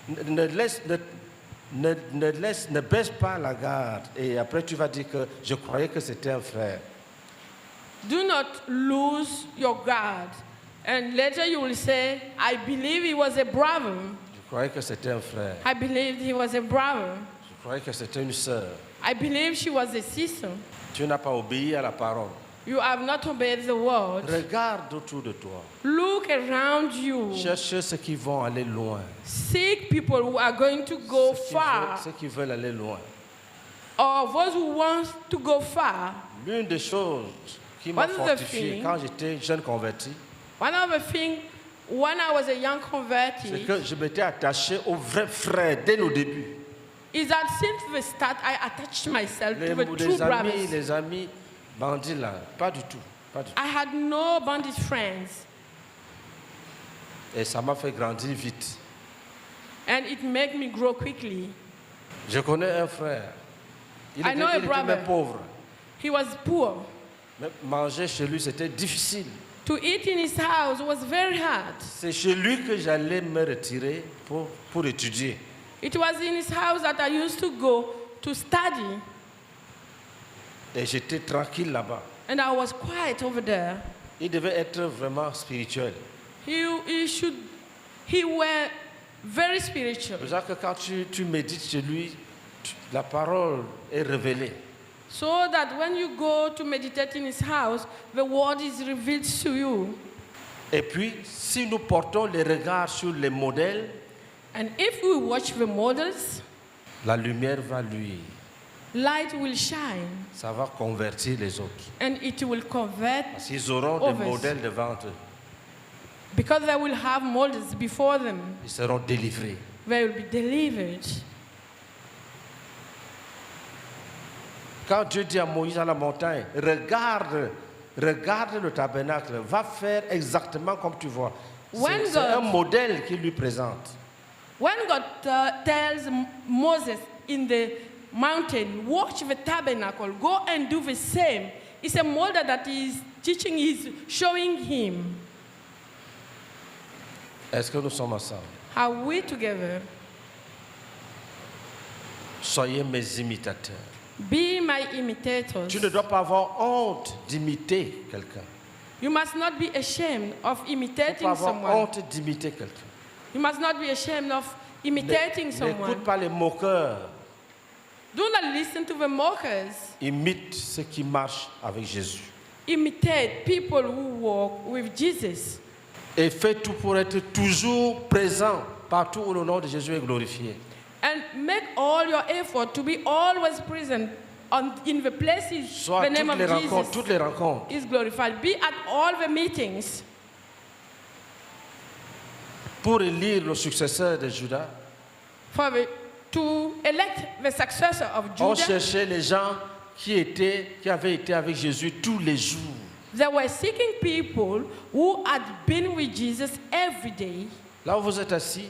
Ne baisse pas la garde. Et après, tu vas dire que je croyais que c'était un frère. Do not lose your guard. And later you will say, I believe he was a brother. Je croyais que c'était un frère. I believed he was a brother. Je croyais que c'était une sœur. I believe she was a sister. Tu n'as pas obéi à la parole. You have not obeyed the word. Regarde autour de toi. Look around you. Cherche ceux qui vont aller loin. Seek people who are going to go far, Ceux qui veulent aller loin. or those who want to go far. L'une des choses qui m'a One of the fortifié things- quand j'étais jeune converti, One of the things, when I was a young c'est converted, que je m'étais attaché au vrai frère dès le début. is that since the start I attached myself to the Les true amis, brothers. les amis bandits là, pas du tout. Pas du tout. I had no bandit friends, Et ça m'a fait grandir vite. and it made me grow quickly. Je connais un frère. Il I était, know a il était brother. même pauvre. He was poor. Même manger chez lui, c'était difficile. To eat in his house was very hard. C'est chez lui que j'allais me retirer pour étudier. It was in his house that I used to go to study, Et j'étais tranquille là-bas. and I was quiet over there. Il devait être vraiment spirituel. He were very spiritual. C'est pour ça que quand tu médites chez lui, la parole est révélée. So that when you go to meditate in his house, the word is revealed to you. Et puis, si nous portons les regards sur les modèles, And if we watch the models, la lumière va luire. light will shine, Ça va convertir les autres. and it will convert, Parce qu'ils auront des Others. modèles devant eux. because they will have models before them. Ils seront délivrés. They will be delivered. Quand Dieu dit à Moïse à la montagne, regarde le tabernacle, va faire exactement comme tu vois. When C'est un God- modèle qu'il lui présente. When God tells Moses in the mountain, watch the tabernacle, go and do the same, it's a model that he is teaching, he's showing him. Est-ce que nous sommes ensemble? Are we together? Soyez mes imitateurs. Be my imitators. Tu ne dois pas avoir honte d'imiter quelqu'un. You must not be ashamed of Tu ne dois imitating pas avoir someone. honte d'imiter quelqu'un. You must not be ashamed of imitating someone. N'écoute pas les moqueurs. Do not listen to the mockers. Imite ceux qui marchent avec Jésus. Imitate people who walk with Jesus. Et fais tout pour être toujours présent partout où le nom de Jésus est glorifié. And make all your effort to be always present in the places Soit the name of Jesus toutes les rencontres. is glorified. Be at all the meetings. Pour élire le successeur de Judas, To elect the successor of on Judah, cherchait les gens qui avaient été avec Jésus tous les jours. They were seeking people who had been with Jesus every day. Là où vous êtes assis,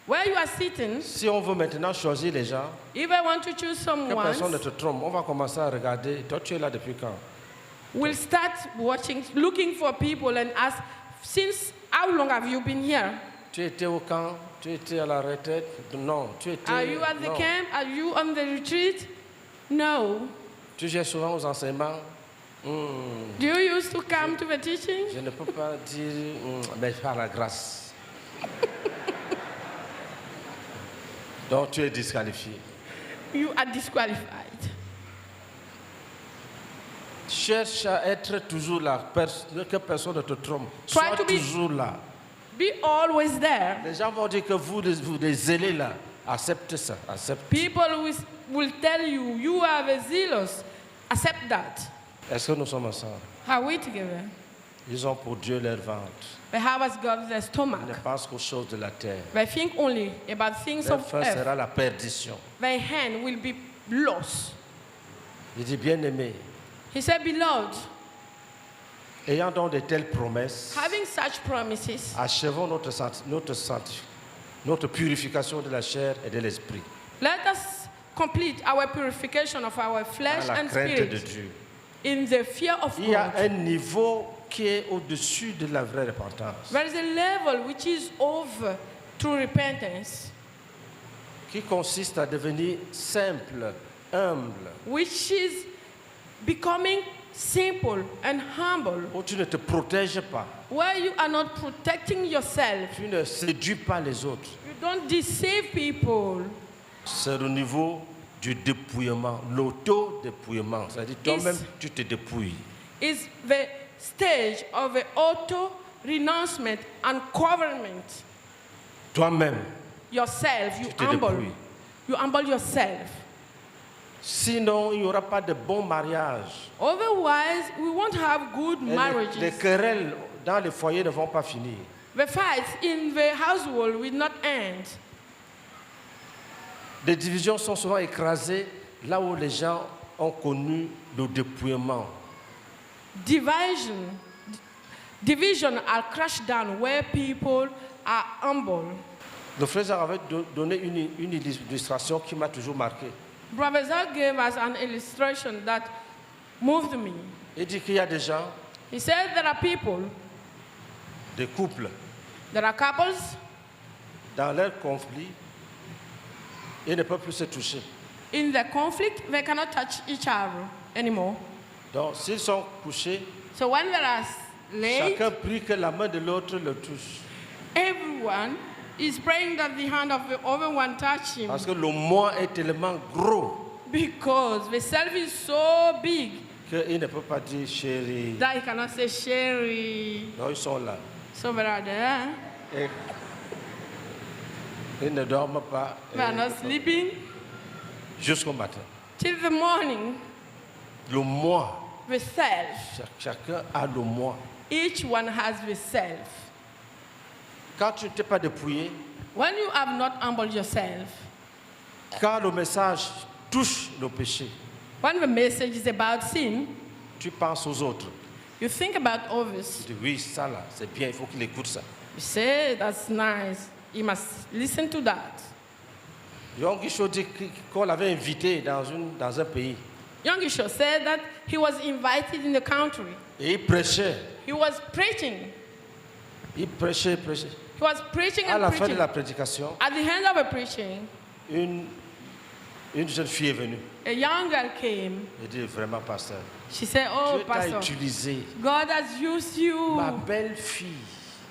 Where you are sitting, si on veut maintenant choisir les gens, if I want to choose que someone, personne ne te trompe, on va commencer à regarder. Toi, tu es là depuis quand? we'll start watching, looking for people and ask, since how long have you been here? Tu étais au camp? Tu étais à la retraite? Non. Tu étais... Are you at the non. camp? Are you on the retreat? No. Tu viens souvent aux enseignements? Do you used to come to the teaching? Je ne peux pas dire, mais par la grâce. Donc tu es disqualifié. You are disqualified. Cherche à être toujours là, que personne ne te trompe. Try Sois to be- toujours là. Be always there. Les gens vont dire que vous les zélés là, acceptez ça, acceptez. People will tell you, you are the zealous. Accept that. Est-ce que nous sommes ensemble? Are we together? Ils ont pour Dieu leur ventre. They have as God their Ils ne stomach. pensent qu'aux choses de la terre. They think only about things Leur of fin earth. sera la perdition. Their hand will be lost. Il dit, bien-aimé, He said, beloved, ayant donc de telles promesses, having such promises, achevons notre purification de la chair et de l'esprit, let us complete our purification of our à flesh la and crainte de spirit Dieu. in the fear of Il y a God. un niveau qui est au-dessus de la vraie repentance, There is a level which is over true repentance, qui consiste à devenir simple, humble, which is becoming simple and humble, où tu ne te protèges pas, where you are not protecting yourself. tu ne séduis pas les autres. You don't deceive people. C'est au niveau du dépouillement, l'auto-dépouillement. C'est-à-dire toi-même, tu te dépouilles. It's the stage of the auto renouncement and covenant. Toi-même, Yourself, you tu te humble. dépouilles. You humble yourself. Sinon, il n'y aura pas de bon mariage. Otherwise, we won't have good Et les marriages. querelles dans les foyers ne vont pas finir. The fights in the household will not end. Les divisions sont souvent écrasées là où les gens ont connu le dépouillement. Division are crushed down where people are humble. Le frère avait donné une illustration qui m'a toujours marqué. Brother Zach gave us an illustration that moved me. Il dit qu'il y a des gens, He said there are people, des couples, there are couples, dans leur conflit, ils ne peuvent plus se toucher. in the conflict, they cannot touch each other anymore. Donc, s'ils sont couchés, So when they are laid, chacun prie que la main de l'autre le touche. everyone is praying that the hand of the other one touch him. Parce que le moi est tellement gros Because the self is so big qu'il ne peut pas dire chérie. that he cannot say Sherry. Donc, ils sont là. So they are there. Et ils ne dorment pas They are not sleeping jusqu'au matin. till the morning. Le moi, The self. chacun a le moi. Each one has the self. Quand tu ne t'es pas dépouillé, When you have not humbled yourself, quand le message touche le péché, when the message is about sin, tu penses aux autres. you think about others. Tu dis oui, ça là, c'est bien, il faut qu'il écoute ça. You say, that's nice. You must listen to that. Young Guichot dit qu'on l'avait invité dans un pays. Young Isho said that he was invited in the country. Et il prêchait. He was preaching. Il prêchait. He was preaching À and la fin preaching. de la prédication, At the end of the preaching, une jeune fille est venue. a young girl came. Elle dit vraiment, pasteur, She said, oh, Dieu t'a Pastor, utilisé. God has used you. Ma belle fille,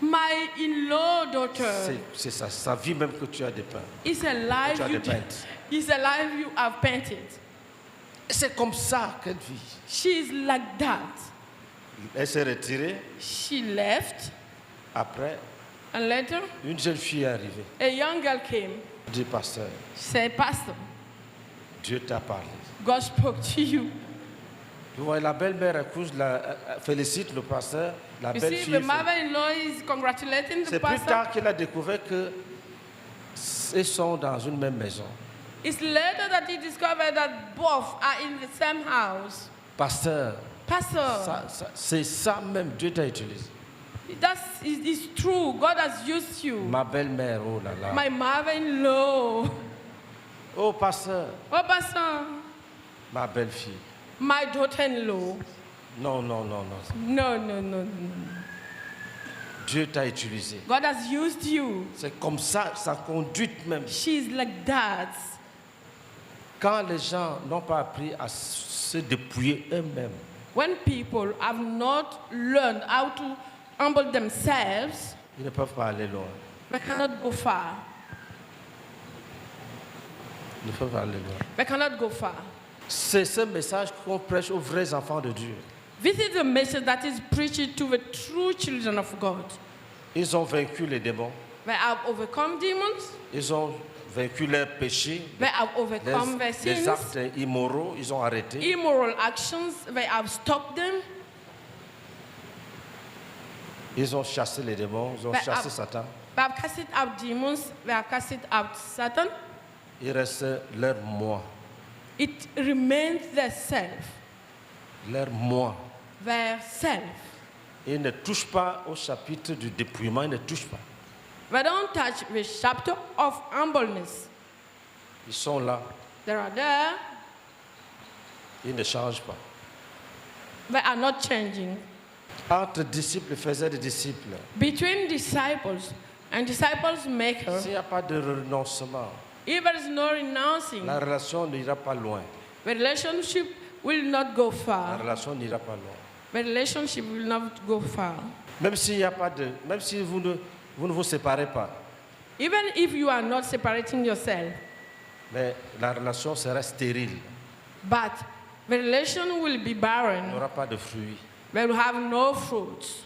My in-law daughter. c'est sa vie même que tu as dépeint. It's a Tu life as you dépeinte. It's a life you have painted. Et c'est comme ça qu'elle vit. She's like that. Elle s'est retirée. She left, Après, and later, une jeune fille est arrivée. a young girl came. Elle dit, pasteur, She said, Pastor, Dieu t'a parlé. God spoke to you. Vous voyez, la belle-mère épouse félicite le pasteur, la You belle see, fille. the mother-in-law is congratulating the C'est plus pastor. tard qu'elle a découvert qu'ils sont dans une même maison. It's later that he discovered that both are in the same house. Pasteur, Pastor, C'est ça même, Dieu t'a utilisé. it's true. God has used you. Ma belle-mère, oh là là. My mother-in-law. Oh, pasteur, Oh, Pastor, ma belle-fille. my daughter-in-law. Non, non, non, non. No, no, no, no. Dieu t'a utilisé. God has used you. C'est comme ça, sa conduite même. She's like that. Quand les gens n'ont pas appris à se dépouiller eux-mêmes, When people have not learned how to humble themselves, ils ne peuvent pas aller loin. they cannot go far. Ils ne peuvent pas aller loin. They cannot go far. C'est ce message qu'on prêche aux vrais enfants de Dieu. This is the message that is preached to the true children of God. Ils ont vaincu les démons. They have overcome demons. Ils ont vaincu leurs péchés. They have overcome their Les sins. actes immoraux, ils ont arrêté. Immoral actions, they have stopped them. Ils ont chassé les démons, ils ont Mais chassé ah- Satan. They have casted out demons. They have casted out Satan. Il reste leur moi. It remains their self. Leur moi. Their self. Ils ne touchent pas au chapitre du dépouillement, ils ne touchent pas. They don't touch the chapter of humbleness. Ils sont là, They are there. ils ne changent pas. They are not changing. Entre disciples faisaient des disciples. Between disciples and disciples maker, S'il n'y a pas de renoncement, if there is no renouncing, la relation n'ira pas loin. the relationship will not go La far. relation n'ira pas loin. The relationship will not go far. Même s'il n'y a pas de, même si vous ne vous séparez pas, Even if you are not separating yourself, mais la relation sera stérile. but the relation will be Il n'y barren. aura pas de fruits. They will have no fruits.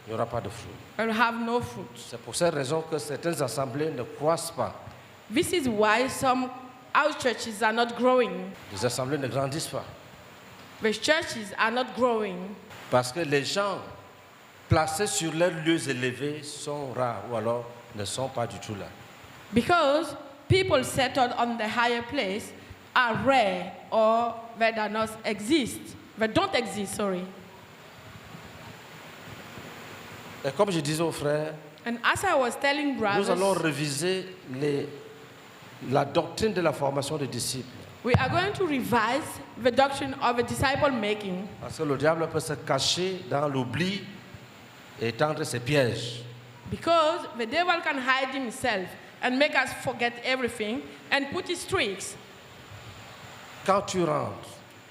Il n'y aura pas de fruits. They will have no fruits. C'est pour cette raison que certaines assemblées ne croissent pas. This is why some house churches are not growing. Les assemblées ne grandissent pas. The churches are not growing Parce que les gens placés sur leurs lieux élevés sont rares ou alors ne sont pas du tout là. because people settled on the higher place are rare or they do not exist. They don't exist, sorry. Et comme je disais aux frères, And as I was telling nous allons brothers, réviser la doctrine de la formation des disciples. we are going to revise the doctrine of a disciple making Parce que le diable peut se cacher dans l'oubli et tendre ses pièges. because the devil can hide himself and make us forget everything and put his tricks. Quand tu rentres,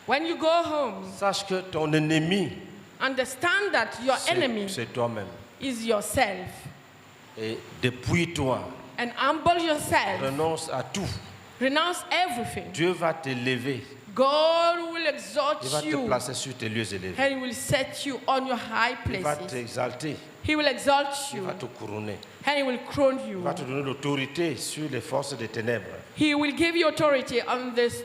When you go home, sache que ton ennemi, understand that your enemy c'est toi-même. is yourself Et dépouille-toi, and humble yourself. renonce à tout. Renounce everything. Dieu va t'élever, God will exalt il va te you placer sur tes lieux élevés. and He will set you on your high Il va places. t'exalter, He will exalt il you va te couronner. and He will crown Il you. va te donner l'autorité sur les forces des ténèbres. He will give you authority on this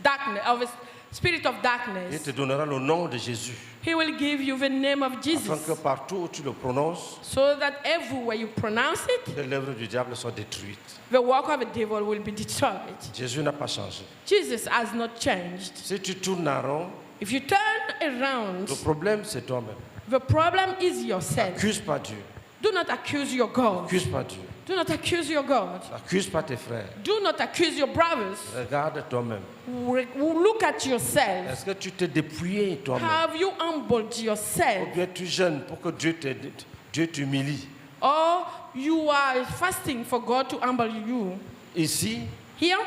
darkness, of the spirit of Il darkness. te donnera le nom de Jésus. He will give you the name of Afin Jesus que partout où tu le prononces, so that everywhere you pronounce it, que l'œuvre du diable soit détruite. the work of the devil will be destroyed. Jésus n'a pas changé. Jesus has not changed. Si tu tournes en rond, If you turn around, le problème c'est toi-même. the problem is yourself. Accuse pas Dieu. Do not accuse your God. Accuse pas Dieu. Do not accuse your God. Accuse pas tes frères. Do not accuse your brothers. Regarde toi-même. Look at yourself. Est-ce que tu t'es dépouillé toi-même? Have you humbled Ou yourself? bien tu jeûnes pour que Dieu t'humilie? Or you are fasting for God to humble you? Ici, Here,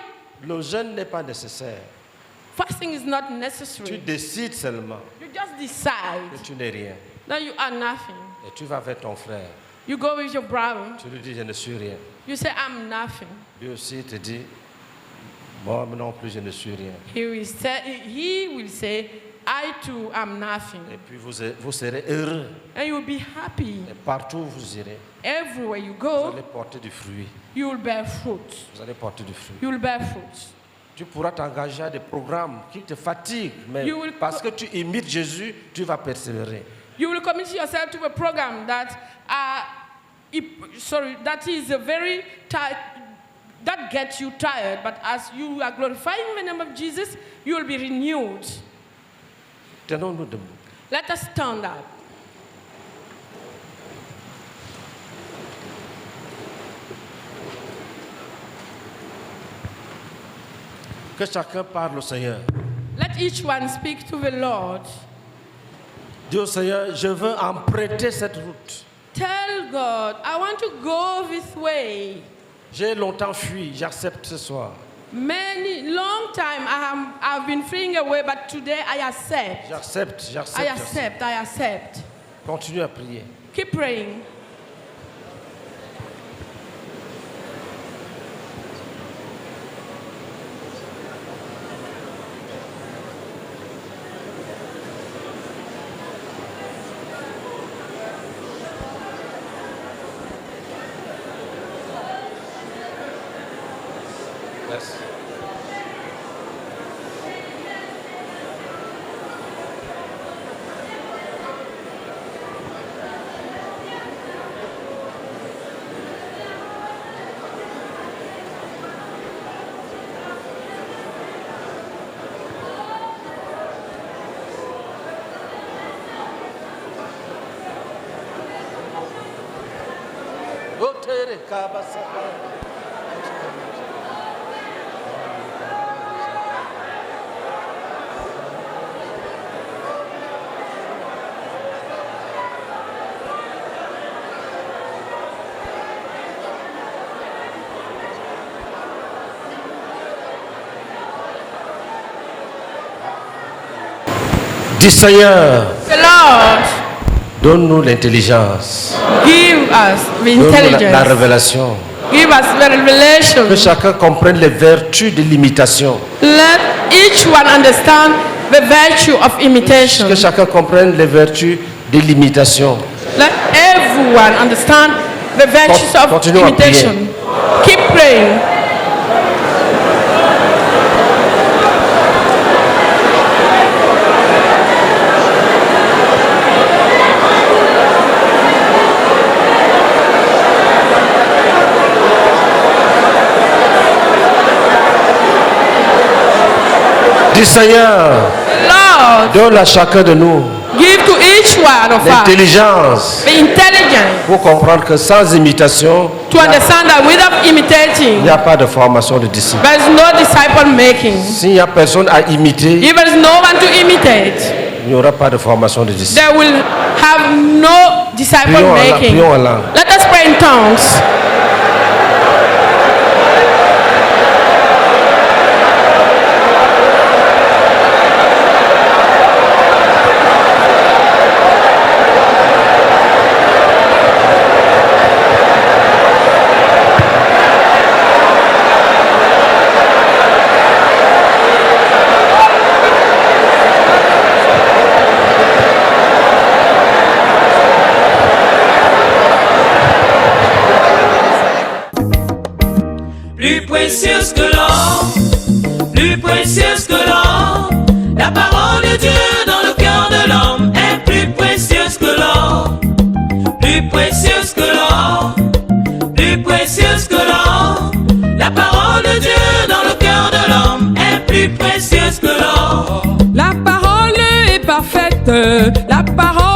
le jeûne n'est pas nécessaire. fasting is not Tu necessary. décides seulement You just decide que tu n'es rien. that you are nothing. Et tu vas vers ton frère. You go with your brother. Tu lui dis, je ne suis rien. You say, I'm nothing. Lui aussi te dit, moi non plus, je ne suis rien. He will say, I too am nothing. Et puis vous serez heureux. And you will be happy. Et partout où vous irez, Everywhere you vous go, allez porter du fruit. you will bear fruit. Vous allez porter du fruit. You will bear fruit. Tu pourras t'engager à des programmes qui te fatiguent, mais You will parce que tu imites Jésus, tu vas persévérer. You will commit yourself to a program that, that is a very tight, that gets you tired. But as you are glorifying the name of Jesus, you will be renewed. Tenons-nous debout. Let us stand up. Que chacun parle au Seigneur. Let each one speak to the Lord. Dis au Seigneur, je veux emprunter cette route. Tell God, I want to go this way. J'ai longtemps fui, j'accepte ce soir. Many long time I've been fleeing away, but today I accept. J'accepte, I accept. I accept. Continue à prier. Keep praying. Merci. Otere kabasaka. Dis Seigneur, The Lord, donne-nous l'intelligence, give us the donne-nous la intelligence. révélation, Give us the que revelation. chacun comprenne les vertus de l'imitation, Let each one understand the virtue of imitation. que chacun comprenne les vertus de l'imitation. Let everyone understand the virtues of Continuons à imitation. Keep praying. Dis Seigneur, Lord, donne à chacun de nous give to each one of us l'intelligence the intelligence pour comprendre que sans imitation, to understand that without il imitating, n'y a pas de formation de disciples. there is no disciple making. S'il n'y a personne à imiter, If there is no one to imitate, il n'y aura pas de formation de disciples. there will have no disciple making. Prions en langue. Let us pray in tongues. Plus précieuse que l'or, plus précieuse que l'or. La parole de Dieu dans le cœur de l'homme est plus précieuse que l'or. Plus précieuse que l'or, plus précieuse que l'or. La parole de Dieu dans le cœur de l'homme est plus précieuse que l'or. La parole est parfaite, la parole